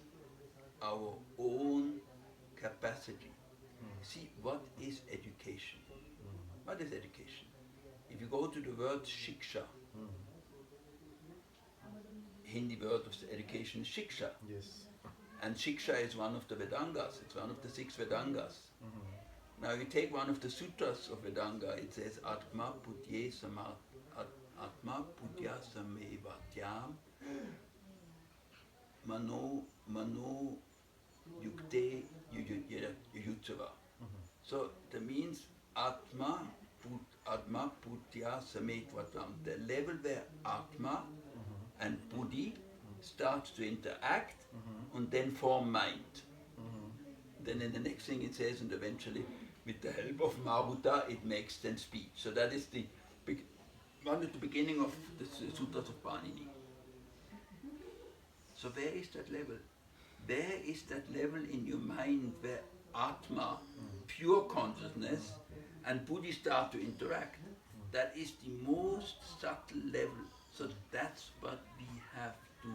our own capacity, see, what is education? What is education? If you go to the word shiksha, Hindi word of education is shiksha. Yes. And shiksha is one of the Vedangas, it's one of the 6 Vedangas. Now you take one of the sutras of Vedanga, it says Atma Putye Atma Putya Samevatyam Mano Yukte Yuyutsava. So that means Atma Putya Sametvatam, the level where Atma and Buddhi starts to interact and then form mind. Then in the next thing it says, and eventually with the help of Maruta it makes then speech. So that is the one at the beginning of the sutras of Panini. So where is that level? There is that level in your mind where Atma, pure consciousness, and Buddhi start to interact. That is the most subtle level. So that's what we have to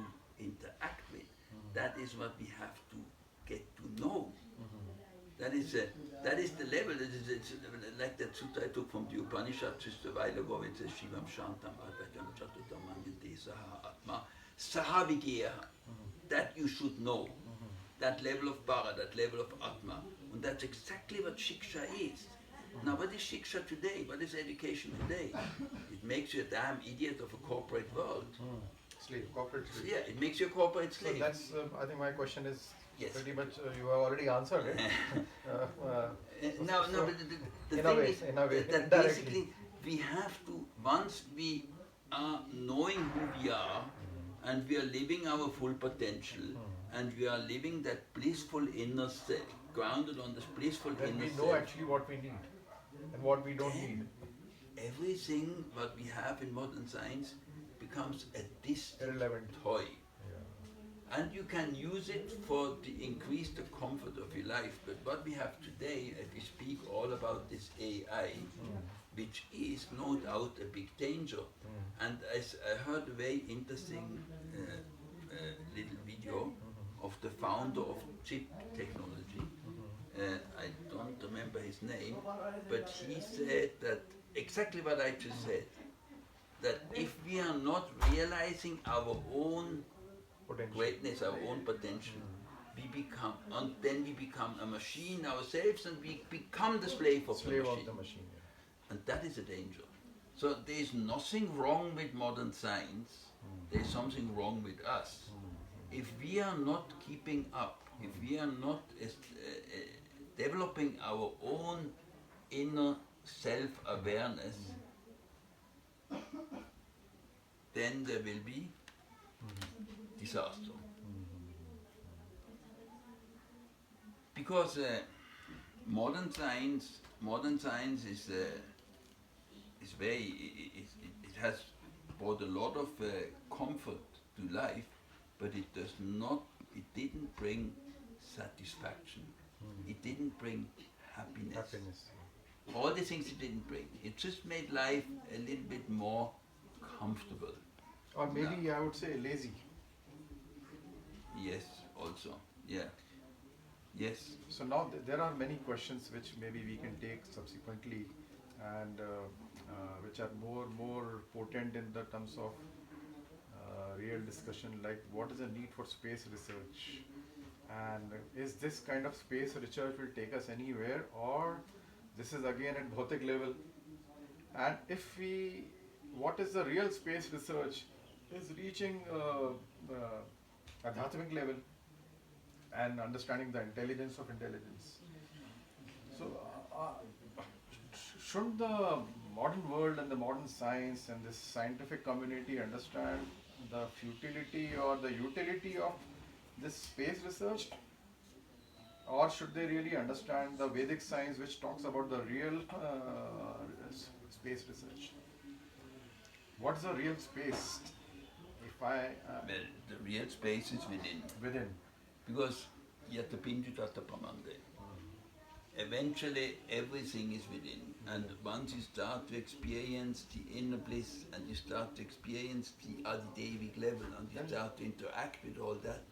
interact with. That is what we have to get to know. That is the level. It's like that sutra I took from the Upanishad just a while ago. It says Shivam Shantam Advaitam Chatutam Manyate Saha Atma Saha Vigeha. That you should know. That level of para, that level of Atma. And that's exactly what Shiksha is. Now what is Shiksha today? What is education today? It makes you a damn idiot of a corporate world. Slave, corporate slave. So, yeah, it makes you a corporate slave. So that's, I think my question is Yes. pretty much, you have already answered it. No, so but the in a thing way, is in a way, that indirectly. basically we have to, once we are knowing who we are and we are living our full potential and we are living that blissful inner self, grounded on this blissful then inner we self. know actually what we need and what we don't need. Everything what we have in modern science becomes a distant Irrelevant. toy. Yeah. And you can use it for the increase the comfort of your life. But what we have today, if we speak all about this AI, which is no doubt a big danger. And I heard a very interesting little video of the founder of chip technology. I don't remember his name, but he said that exactly what I just said, that if we are not realizing our own Potential. greatness, our own potential, we become, and then we become a machine ourselves, and we become the slave of Slave the of machine. the machine. And that is a danger. So there is nothing wrong with modern science, there is something wrong with us. If we are not keeping up, if we are not developing our own inner self-awareness, then there will be disaster. Because modern science is very, it has brought a lot of comfort to life, but it didn't bring satisfaction. It didn't bring happiness. Happiness. All the things it didn't bring. It just made life a little bit more comfortable. Or maybe I would say lazy. Yes, also. Yeah. Yes. So now there are many questions which maybe we can take subsequently, and which are more potent in the terms of real discussion, like what is the need for space research, and is this kind of space research will take us anywhere, or this is again at bhautik level, and if we, what is the real space research is reaching adhyatmic level and understanding the intelligence of intelligence. So shouldn't the modern world and the modern science and this scientific community understand the futility or the utility of this space research? Or should they really understand the Vedic science which talks about the real space research? What's the real space? If I... Well, the real space is within. Within. Because yata pinjutata pramande. Eventually everything is within. And once you start to experience the inner bliss, and you start to experience the Adidevic level, and you start to interact with all that,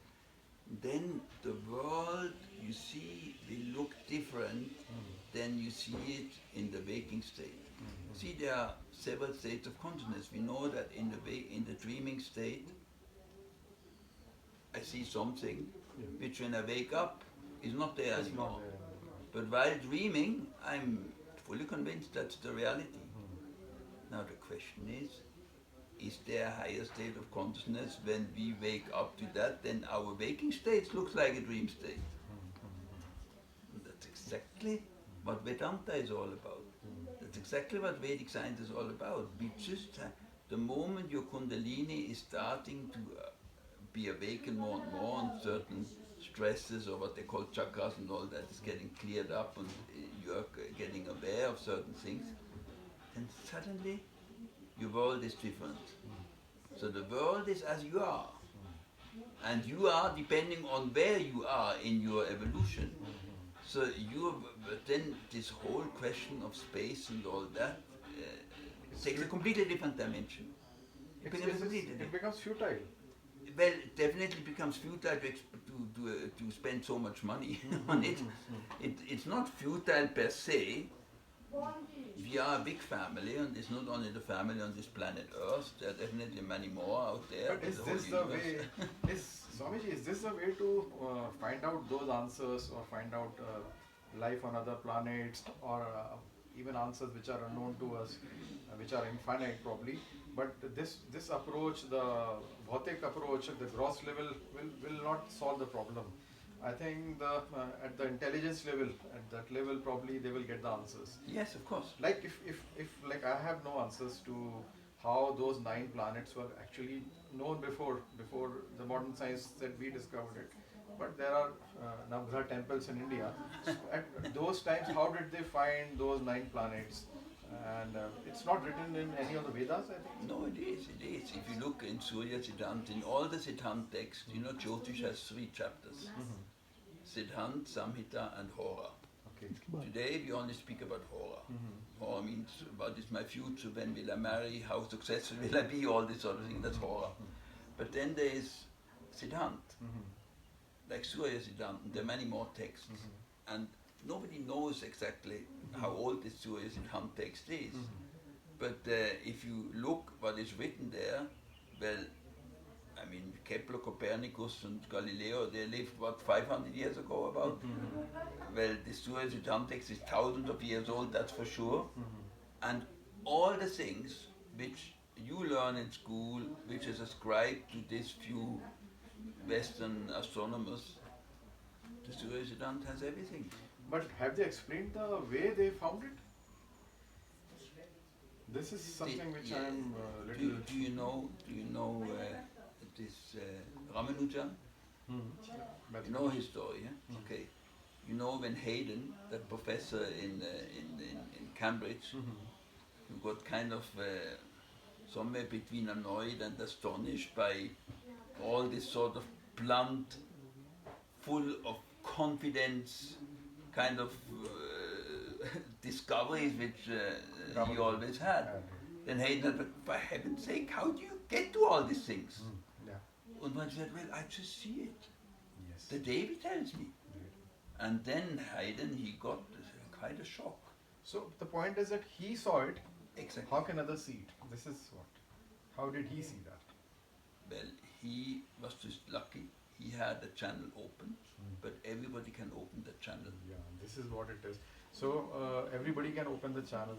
then the world you see will look different than you see it in the waking state. See, there are several states of consciousness. We know that in the dreaming state, I see something which when I wake up is not there It's anymore. not there. But while dreaming, I'm fully convinced that's the reality. Now the question is there a higher state of consciousness when we wake up to that, then our waking state looks like a dream state? And that's exactly what Vedanta is all about. That's exactly what Vedic science is all about. We just, the moment your Kundalini is starting to be awakened more and more, and certain stresses or what they call chakras and all that is getting cleared up, and you're getting aware of certain things, then suddenly your world is different. So the world is as you are. And you are depending on where you are in your evolution. So then this whole question of space and all that takes a completely different dimension. It becomes futile. Well, it definitely becomes futile to spend so much money on it. It's not futile per se. We are a big family, and it's not only the family on this planet Earth. There are definitely many more out there. But is this the way? Swamiji, is this the way to find out those answers, or find out life on other planets, or even answers which are unknown to us, which are infinite probably? But this approach, the bhautik approach at the gross level, will not solve the problem. I think at the intelligence level, at that level, probably they will get the answers. Yes, of course. Like if like I have no answers to how those 9 planets were actually known before the modern science that we discovered it. But there are Navgraha temples in India. At those times, how did they find those 9 planets? And it's not written in any of the Vedas, I think. No, it is. If you look in Surya Siddhant, in all the Siddhant texts, Jyotish has 3 chapters. Siddhant, Samhita and Hora. Okay. Today we only speak about Hora. Hora means what is my future, when will I marry, how successful will I be, all this sort of thing, that's Hora. But then there is Siddhant. like Surya Siddhanta, there are many more texts, and nobody knows exactly how old the Surya Siddhanta text is. But if you look what is written there, well, I mean, Kepler, Copernicus, and Galileo, they lived, what, 500 years ago about? Well, the Surya Siddhanta text is thousands of years old, that's for sure. And all the things which you learn in school, which is ascribed to these few Western astronomers, the Surya Siddhanta has everything. But have they explained the way they found it? This is something which yeah, I'm do, little. do you know this Ramanujan? You know his story, yeah? Okay. You know when Hayden, that professor in Cambridge, who got kind of somewhere between annoyed and astonished by all this sort of blunt, full of confidence kind of discoveries which he always had. Then Hayden said, but for heaven's sake, how do you get to all these things? Yeah. And one said, well, I just see it. Yes. The Davy tells me. And then Hayden, he got quite a shock. So the point is that he saw it. Exactly. How can others see it? This is what. How did he see that? Well, he was just lucky. He had the channel open, but everybody can open the channel. Yeah, this is what it is. So everybody can open the channel,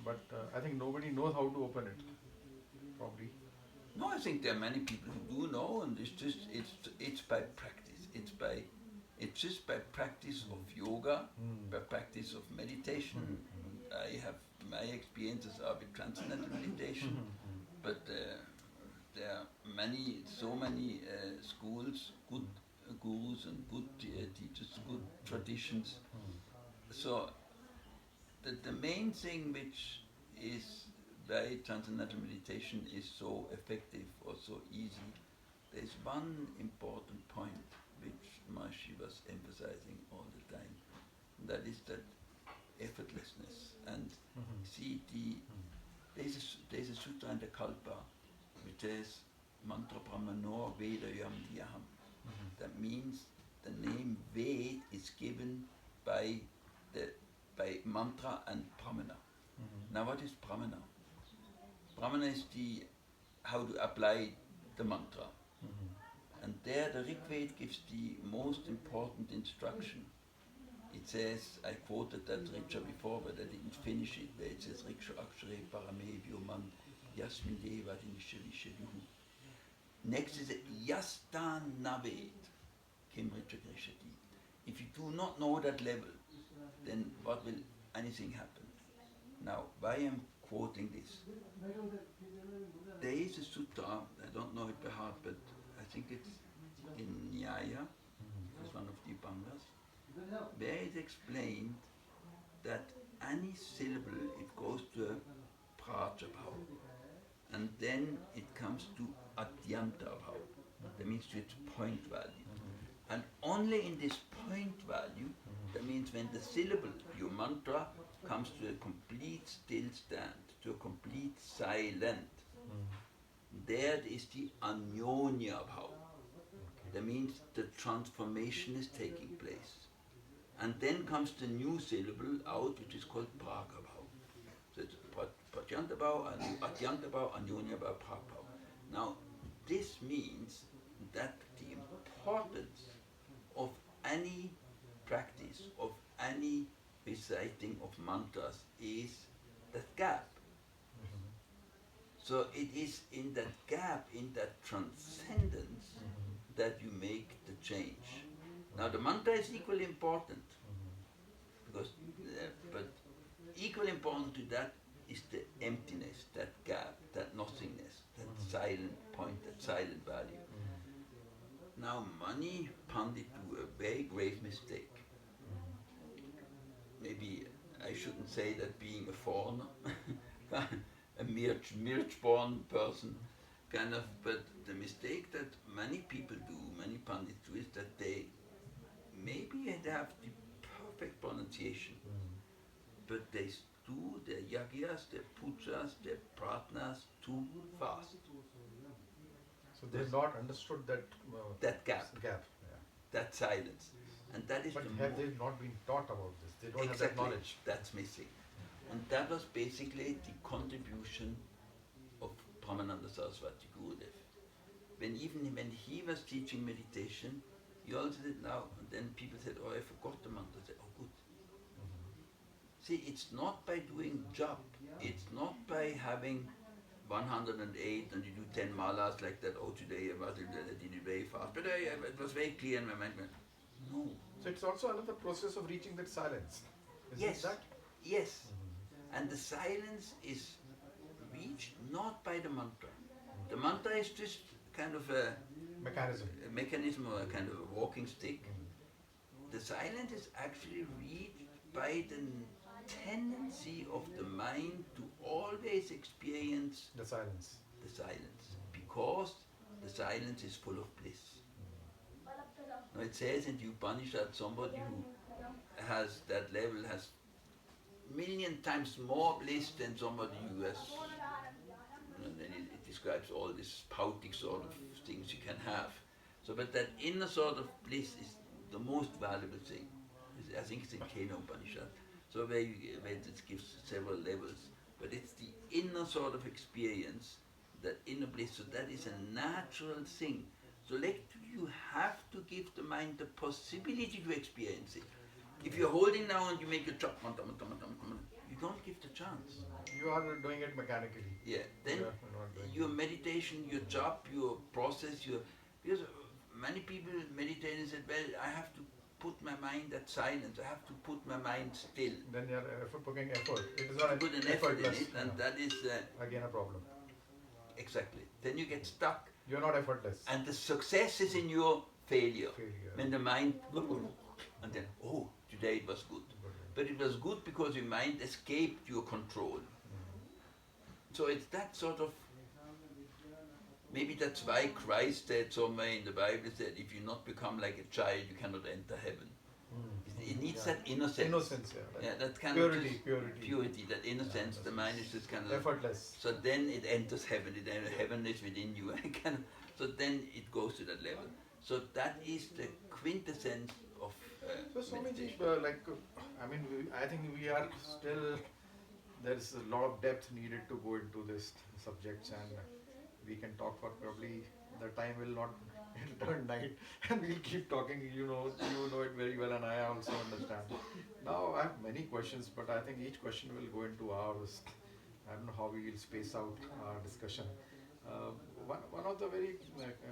but I think nobody knows how to open it. Probably. No, I think there are many people who do know, and it's by practice. It's just by practice of yoga, by practice of meditation. I have my experiences are with transcendental meditation, but there are so many schools, good gurus and good teachers, good traditions. So the main thing which is why transcendental meditation is so effective or so easy, there is one important point which Maharishi was emphasizing all the time, and that is that effortlessness. And see, there's a sutra in the Kalpa which says mantra brahmano veda yam dhyaham. That means the name Ved is given by mantra and pramana. Now what is pramana? Pramana is how to apply the mantra. And there the Rig Veda gives the most important instruction. It says, I quoted that riksha before, but I didn't finish it, where it says, riksha akshare parame vyoman yasmin deva dinishavishaduhu. Next is yastan naved kim riksha grishati. If you do not know that level, then what will anything happen? Now, why am I quoting this? There is a sutra, I don't know it by heart, but I think it's in Nyaya, it's one of the Bangas, where it explained that any syllable, it goes to a praja bhav, and then it comes to adyanta bhav, that means to its point value. And only in this point value, that means when the syllable, your mantra, comes to a complete still stand, to a complete silent, there is the anyonya bhav. That means the transformation is taking place. And then comes the new syllable out, which is called praga bhav. So it's pratyanta bhav, adyanta bhav, anyonya bhav, praga bhav. Now, this means that the importance of any practice, of any reciting of mantras is that gap. So it is in that gap, in that transcendence, that you make the change. Now the mantra is equally important, because, but equally important to that is the emptiness, that gap, that nothingness, that silent point, that silent value. Now Mani Pandit do a very grave mistake. Maybe I shouldn't say that being a foreigner, a Mirch-born person, kind of, but the mistake that many people do, many Pandits do, is that they maybe have the perfect pronunciation, but they do their yagyas, their pujas, their pratnas too fast. So they've not understood that That gap. Yeah. that silence. And that is But the have they not been taught about this? They don't have that exactly knowledge. that's missing. And that was basically the contribution of Brahmananda Saraswati Gurudev. When he was teaching meditation, he also did now, and then people said, oh, I forgot the mantra. I said, oh, good. See, it's not by doing jap, it's not by having 108 and you do 10 malas like that, oh, today I did it very fast, but it was very clear in my mind. No. So it's also another process of reaching that silence. Is Yes. it that? Yes. And the silence is reached not by the mantra. The mantra is just kind of a mechanism or a kind of a walking stick. The silence is actually reached by the tendency of the mind to always experience The silence. the silence, because the silence is full of bliss. Now it says in the Upanishad, somebody who has that level has million times more bliss than somebody who has, and then it describes all these pouty sort of things you can have. So, but that inner sort of bliss is the most valuable thing. I think it's in Kena Upanishad. So where it gives several levels, but it's the inner sort of experience, that inner bliss. So that is a natural thing. So you have to give the mind the possibility to experience it. If you're holding now and you make a chop, you don't give the chance. You are doing it mechanically. Yeah, then You are not doing your it. meditation, your job, your process, because many people meditate and said, well, I have to put my mind at silence, I have to put my mind still. Then you are putting effort. It is not Put an effort in effortless. it, and that is Again a problem. exactly. Then you get stuck, You are not effortless. and the success is in your failure. Failure. When the mind, and then, oh, today it was good. But it was good because your mind escaped your control. So it's that sort of, maybe that's why Christ said somewhere in the Bible, said, if you not become like a child, you cannot enter heaven. It needs that innocence. Innocence, yeah. Yeah, that kind Purity, of just purity. purity, that innocence. The mind is just kind of Effortless. So then it enters heaven. Heaven is within you. So then it goes to that level. So that is the quintessence of So Swamiji, meditation. I think we are still, there's a lot of depth needed to go into this subjects, and we can talk for probably, the time will not turn night, and we'll keep talking, you know it very well, and I also understand. Now I have many questions, but I think each question will go into hours. I don't know how we will space out our discussion. One of the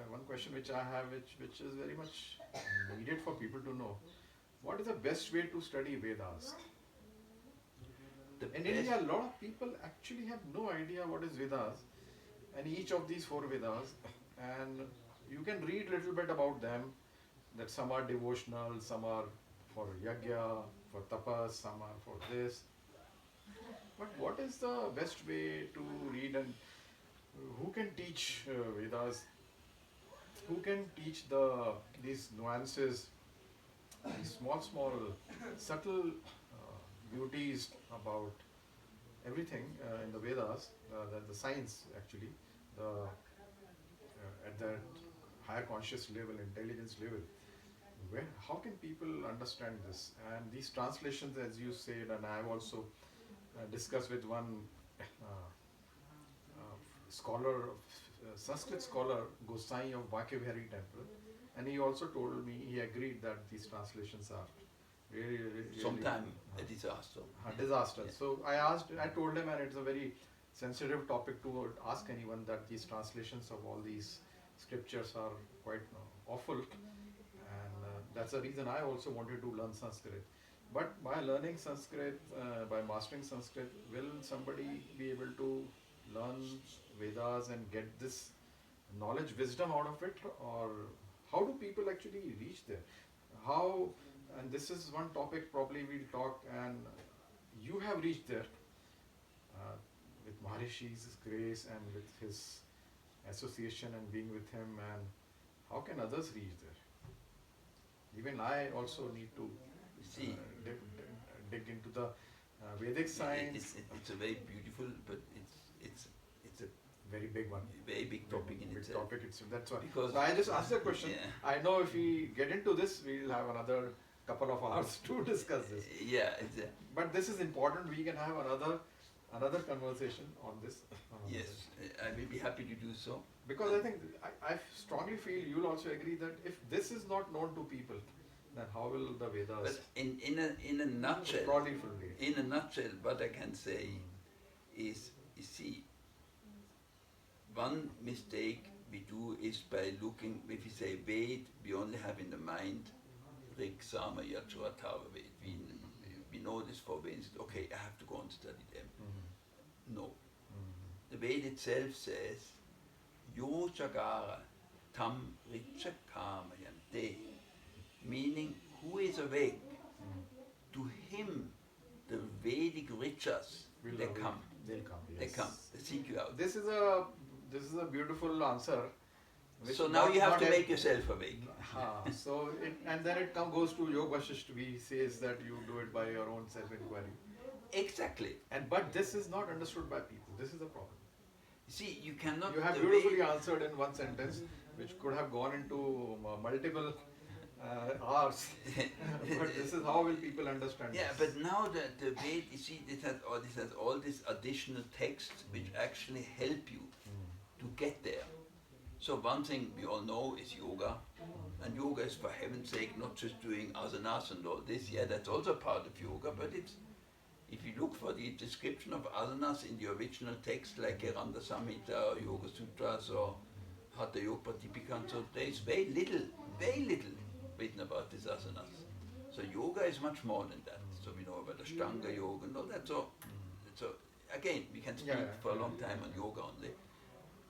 one question which I have, which is very much needed for people to know, what is the best way to study Vedas? In India, a lot of people actually have no idea what is Vedas, and each of these 4 Vedas, and you can read a little bit about them, that some are devotional, some are for yajna, for tapas, some are for this. But what is the best way to read, and who can teach Vedas? Who can teach these nuances, these small, subtle beauties about everything in the Vedas, the science actually, at that higher conscious level, intelligence level. How can people understand this? And these translations, as you said, and I have also discussed with one scholar, Sanskrit scholar, Kausani of Bakevihari temple, and he also told me, he agreed that these translations are really Sometimes a disaster. Disaster. Yeah. So I told him, and it's a very sensitive topic to ask anyone, that these translations of all these scriptures are quite awful, and that's the reason I also wanted to learn Sanskrit. But by learning Sanskrit, by mastering Sanskrit, will somebody be able to learn Vedas and get this knowledge, wisdom out of it, or how do people actually reach there? How, and this is one topic probably we'll talk, and you have reached there with Maharishi's grace and with his association and being with him, and how can others reach there? Even I also need to See, dig into the Vedic science. it's a very beautiful, but it's a very big one. Very big topic in Big itself. topic itself. That's why. Because So I just asked the question. yeah. I know if we get into this, we'll have another couple of hours to discuss this. Yeah, it's But this is important. We can have another conversation on this. yes, I will be happy to do so. Because I think I strongly feel you'll also agree that if this is not known to people, then how will the Vedas But in a nutshell, proliferate? in a nutshell, what I can say is, you see, one mistake we do is by looking, if we say Ved, we only have in the mind Rig, Sama, Yajur, Atharva Ved. We know this for Veds. Okay, I have to go and study them. No. The Ved itself says, Yo Jagara Tam Richa Kamayante, meaning who is awake, to him the Vedic riches, Will they awake. come. They'll come. They Yes. come, they seek you out. This is a beautiful answer. which So now not- you have not to ev- make yourself awake. So and then it goes to Yoga Vasishtha. He says that you do it by your own self-inquiry. Exactly. But this is not understood by people. This is the problem. See, you cannot. You have the beautifully way- answered in one sentence, which could have gone into multiple hours. But this is how will people understand? Yeah, this? but now the way, you see, this has all these additional texts which actually help you to get there. So one thing we all know is yoga, and yoga is, for heaven's sake, not just doing asanas and all this. Yeah, that's also part of yoga, but it's, if you look for the description of asanas in the original text, like Keranda Samhita or Yoga Sutras or Hatha Yoga Pratipika, and so there is very little written about these asanas. So yoga is much more than that. So we know about Ashtanga yoga and all that. So again, we can speak Yeah. for a long time on yoga only.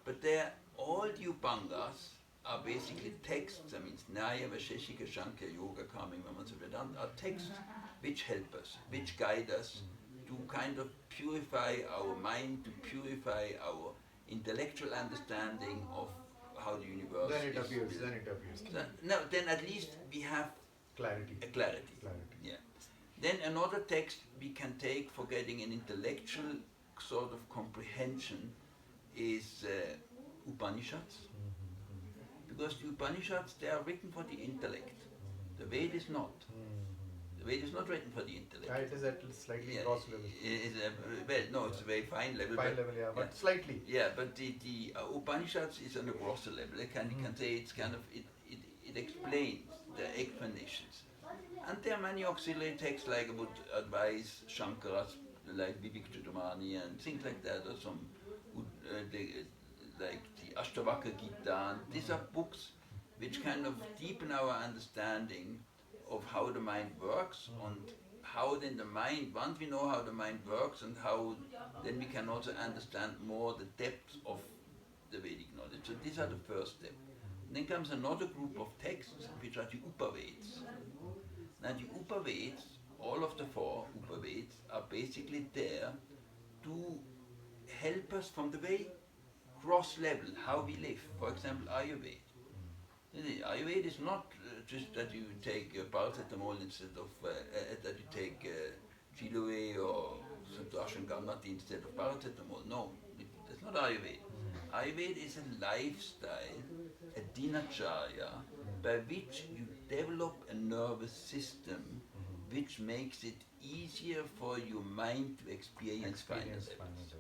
But there, all the Upangas are basically texts. I mean, Nyaya, Vaisheshika, Shankya, Yoga, Karma, Mimamsa, Vedanta are texts which help us, which guide us to kind of purify our mind, to purify our intellectual understanding of how the universe Then it is appears. built. Then it appears. No, then at least we have Clarity. a clarity. Clarity. Yeah. Then another text we can take for getting an intellectual sort of comprehension is Upanishads. Because the Upanishads, they are written for the intellect. The Ved is not. The Ved is not written for the intellect. It is at slightly Yeah, gross level. well, no, it's a very fine level. Fine but- level, yeah, but yeah. slightly. Yeah, but the Upanishads is on a grosser level. You can say it's kind of, it explains the explanations. And there are many auxiliary texts like about advice, Shankaras, like Vivek Chudamani and things like that, or some, like the Ashtavakra Gita. And these are books which kind of deepen our understanding of how the mind works and how then the mind, once we know how the mind works and how then we can also understand more the depth of the Vedic knowledge. So these are the first step. Then comes another group of texts which are the Upaveds. Now the Upaveds, all of the four Upaveds are basically there to help us from the very gross level, how we live. For example, Ayurveda. Ayurveda is not just that you take paracetamol instead of, that you take Chiloe or Santosh Gamati instead of paracetamol. No, that's not Ayurveda. Ayurveda is a lifestyle, a dinacharya, by which you develop a nervous system which makes it easier for your mind to experience final levels.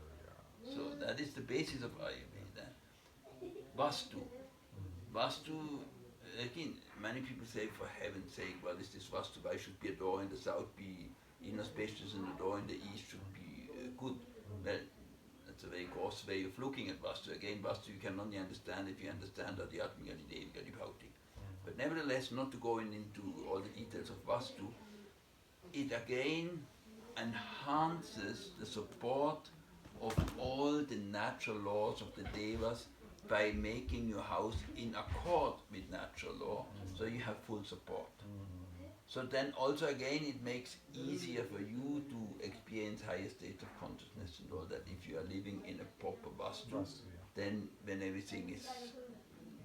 So that is the basis of Ayurveda. Vastu. Vastu, again, many people say, for heaven's sake, what is this Vastu? Why should be a door in the south be inauspicious and a door in the east should be good? Well, that's a very gross way of looking at Vastu. Again, Vastu you can only understand if you understand Adhyatmika, Devika, Bhautik. But nevertheless, not to go into all the details of Vastu, it again enhances the support of all the natural laws of the Devas by making your house in accord with natural law, so you have full support. So then also again it makes easier for you to experience higher states of consciousness and all that if you are living in a proper Vastu, then when everything is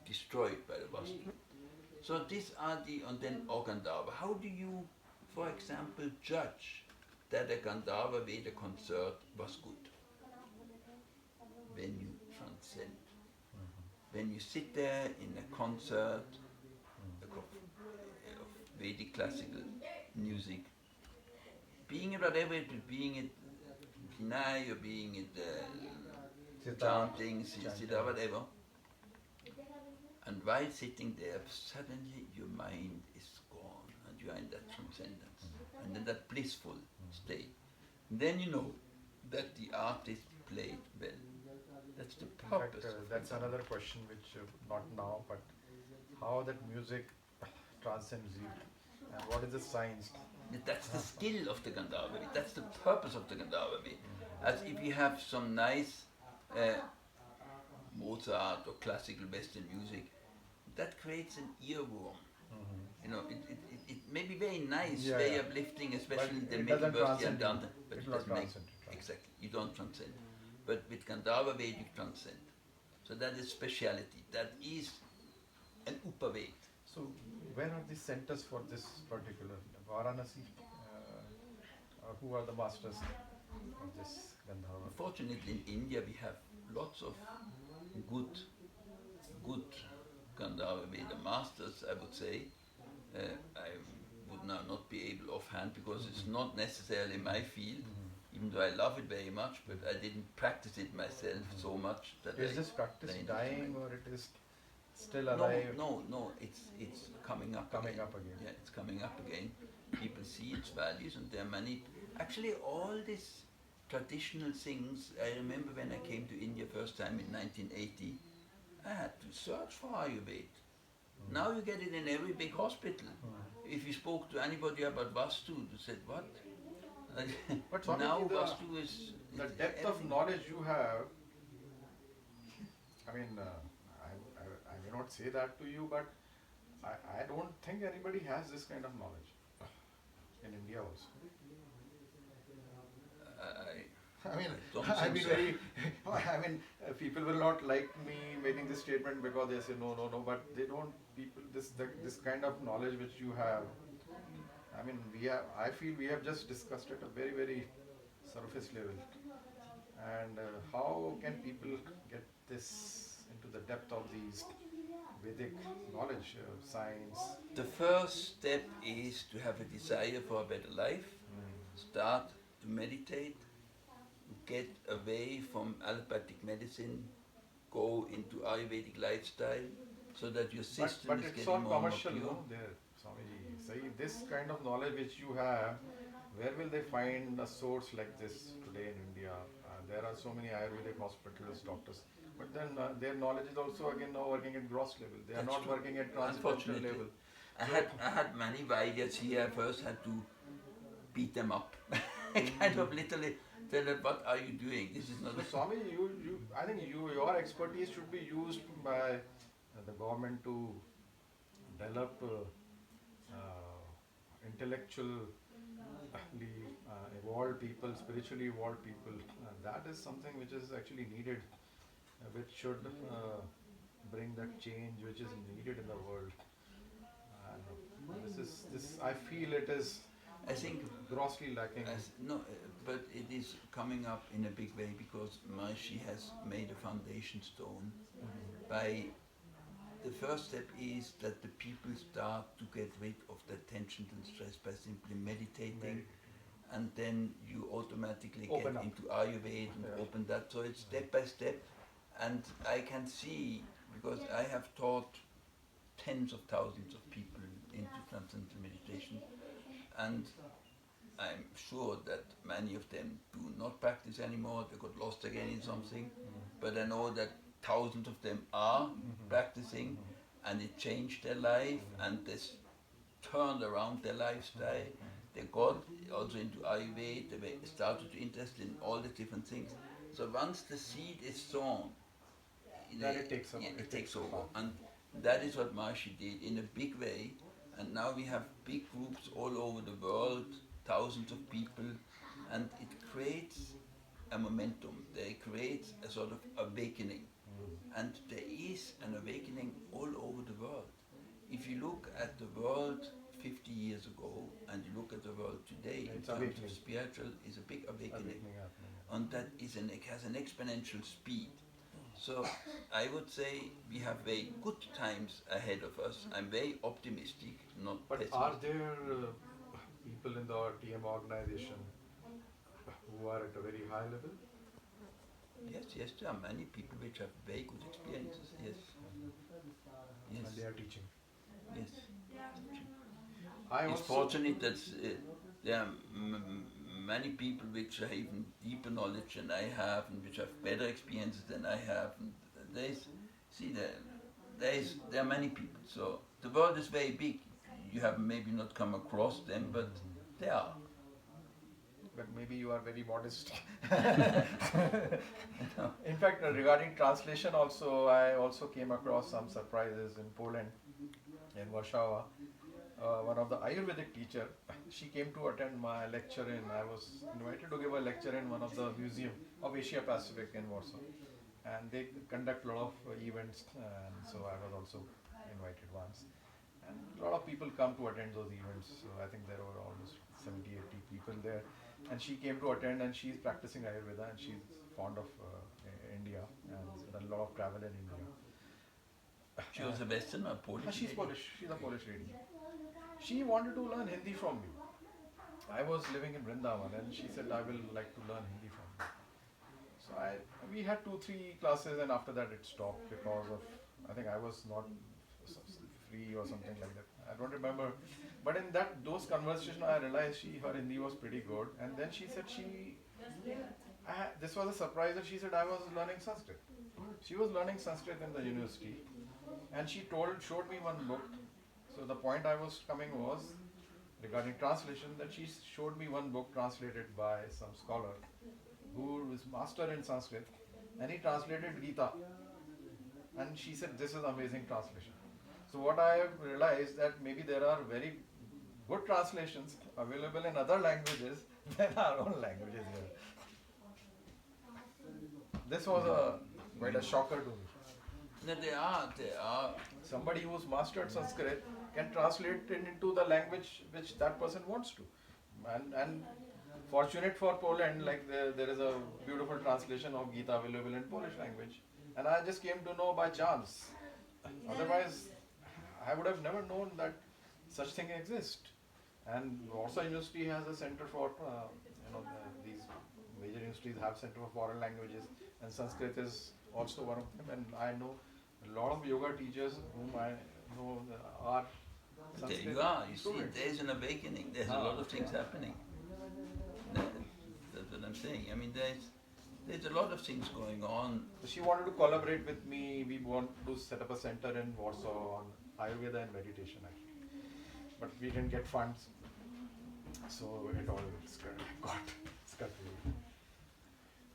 destroyed by the Vastu. So these are and then Gandharva. How do you, for example, judge that a Gandharva Veda concert was good? When you when you sit there in a concert of Vedic classical music, being it whatever it is, being it Vinay or being it chanting, Siddha, whatever, and while sitting there, suddenly your mind is gone and you are in that transcendence and in that blissful state. Then you know that the artist played well. That's the purpose. In fact, that's another question which, not now, but how that music transcends you and what is the science? That's the skill of the Gandharva. That's the purpose of the Gandharva. As if you have some nice Mozart or classical Western music, that creates an earworm. You know, it may be very nice, very uplifting, especially the middle verse and Dante, but it doesn't make exactly. You don't transcend. But with Gandharva Veda you transcend. So that is speciality. That is an Upaved. So where are the centers for this particular Varanasi? Or who are the masters of this Gandharva? Fortunately, in India we have lots of good Gandharva Veda masters, I would say. I would now not be able offhand because it's not necessarily my field, even though I love it very much, but I didn't practice it myself so much that Is this practice dying or it is still alive? No, it's coming up again. Yeah, it's coming up again. People see its values and there are many. Actually, all these traditional things, I remember when I came to India first time in 1980, I had to search for Ayurveda. Now you get it in every big hospital. If you spoke to anybody about Vastu, they said, what? But now Swamiji, Vastu is... the depth of knowledge you have, I mean, I may not say that to you, but I don't think anybody has this kind of knowledge in India also. People will not like me making this statement because they say no, but they don't. People, this kind of knowledge which you have. I mean, I feel we have just discussed it at a very, very surface level. And how can people get this into the depth of these Vedic knowledge, science? The first step is to have a desire for a better life. Start to meditate. Get away from allopathic medicine, go into Ayurvedic lifestyle, so that your system is getting more and more pure. No? There, Swamiji, say this kind of knowledge which you have, where will they find a source like this today in India? There are so many Ayurvedic hospitals, doctors, but then their knowledge is also again now working at gross level. They are not working at transcendental level. I had many Vaidyas here. I first had to beat them up, kind of literally. Tell them, what are you doing? This is not. So, Swami, I think your expertise should be used by the government to develop intellectually evolved people, spiritually evolved people. That is something which is actually needed, which should bring that change which is needed in the world. I feel it is. I think grossly lacking. But it is coming up in a big way because Maharishi has made a foundation stone. By the first step is that the people start to get rid of the tension and stress by simply meditating, and then you automatically get into Ayurveda and open that. So it's step by step, and I can see, because I have taught tens of thousands of people into transcendental meditation, and I'm sure that many of them do not practice anymore. They got lost again in something, but I know that thousands of them are practicing, and it changed their life, and they turned around their lifestyle. They got also into Ayurveda. They started to interest in all the different things. So once the seed is sown, it takes over, and that is what Maharishi did in a big way. And now we have big groups all over the world, thousands of people, and it creates a momentum. It creates a sort of awakening. And there is an awakening all over the world. If you look at the world 50 years ago and you look at the world today, in terms of spiritual, is a big awakening. And that is it has an exponential speed. So I would say we have very good times ahead of us. I'm very optimistic, not But pessimistic. are there people in the TM organization who are at a very high level? Yes, yes, there are many people which have very good experiences. Yes, yes, And they are teaching. yes. I It's also fortunate that there are many people which have even deeper knowledge than I have, and which have better experiences than I have. And there are many people. So the world is very big. You have maybe not come across them, but they are. but maybe you are very modest. No. In fact, regarding translation, also I also came across some surprises in Poland, in Warsaw. One of the Ayurvedic teacher, she came to attend my lecture in. I was invited to give a lecture in one of the museum of Asia Pacific in Warsaw, and they conduct a lot of events, and so I was also invited once. And a lot of people come to attend those events. So I think there were almost 70, 80 people there. And she came to attend, and she's practicing Ayurveda, and she's fond of India and done a lot of travel in India. She was a Western or Polish? She's lady? Polish. She's a Polish lady. She wanted to learn Hindi from me. I was living in Vrindavan, and she said, "I will like to learn Hindi from you." So we had 2, 3 classes, and after that it stopped because of, I think I was not free or something like that. I don't remember. But in those conversations, I realized her Hindi was pretty good. And then she said this was a surprise that she said I was learning Sanskrit. She was learning Sanskrit in the university, and she showed me one book. So the point I was coming was regarding translation, that she showed me one book translated by some scholar who is master in Sanskrit, and he translated Gita. And she said, "This is amazing translation." So what I have realized, that maybe there are very good translations available in other languages than our own languages here. This was quite a shocker to me. No, they are. Somebody who's mastered Sanskrit can translate it into the language which that person wants to. And fortunate for Poland, like there is a beautiful translation of Gita available in Polish language. And I just came to know by chance. Otherwise, I would have never known that such thing exists. And Warsaw University has a center for, these major universities have center for foreign languages, and Sanskrit is also one of them. And I know a lot of yoga teachers whom I know are There Sanskrit you are. You see, students. there's an awakening. There's a lot of things happening. That's what I'm saying. I mean, there's a lot of things going on. So she wanted to collaborate with me. We want to set up a center in Warsaw on Ayurveda and meditation, actually. But we didn't get funds, so it all got scuttled.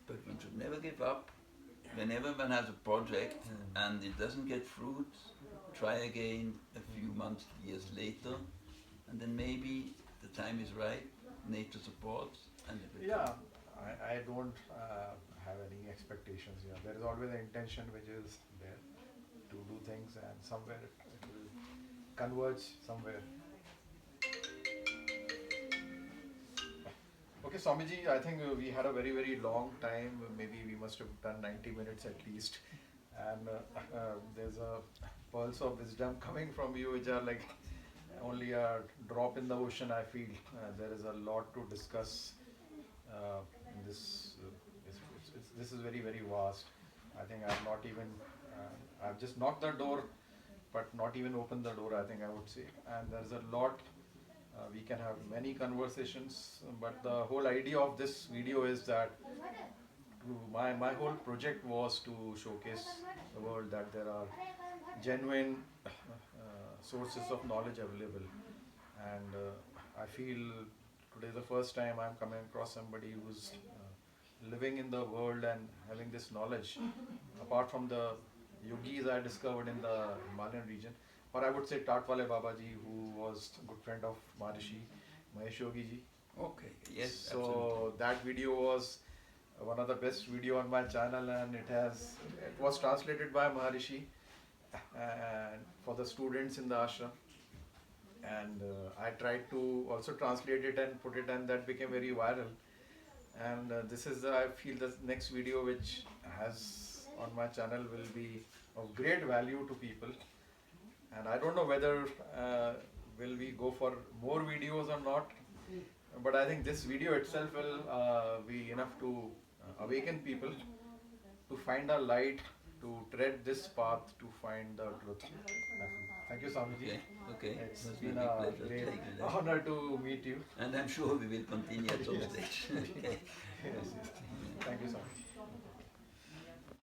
But one should never give up. Whenever one has a project and it doesn't get fruit, try again a few months, years later, and then maybe the time is right, nature supports, and it will Yeah, come. I don't have any expectations. Yeah, there is always an intention which is there to do things, and somewhere it will converge somewhere. Okay, Swamiji, I think we had a very, very long time. Maybe we must have done 90 minutes at least. And there's a pulse of wisdom coming from you, which are like only a drop in the ocean, I feel. There is a lot to discuss in this. This is very, very vast. I think I've not even, I've just knocked the door, but not even opened the door, I think I would say. And there's a lot. We can have many conversations, but the whole idea of this video is that my whole project was to showcase the world that there are genuine sources of knowledge available. And I feel today is the first time I'm coming across somebody who's living in the world and having this knowledge, apart from the yogis I discovered in the Himalayan region. Or I would say Tatwale Babaji, who was a good friend of Maharishi Mahesh ji. Okay, yes, So absolutely. that video was one of the best video on my channel, and it was translated by Maharishi and for the students in the ashram. And I tried to also translate it and put it, and that became very viral. And this is, I feel, the next video which has on my channel will be of great value to people. And I don't know whether will we go for more videos or not, but I think this video itself will be enough to awaken people to find a light, to tread this path to find the truth. Thank you, Swamiji. Okay, okay. It's That's been my big a pleasure. great Thank you. honor to meet you. And I'm sure we will continue at some Yes. stage. Okay. Yes, yes.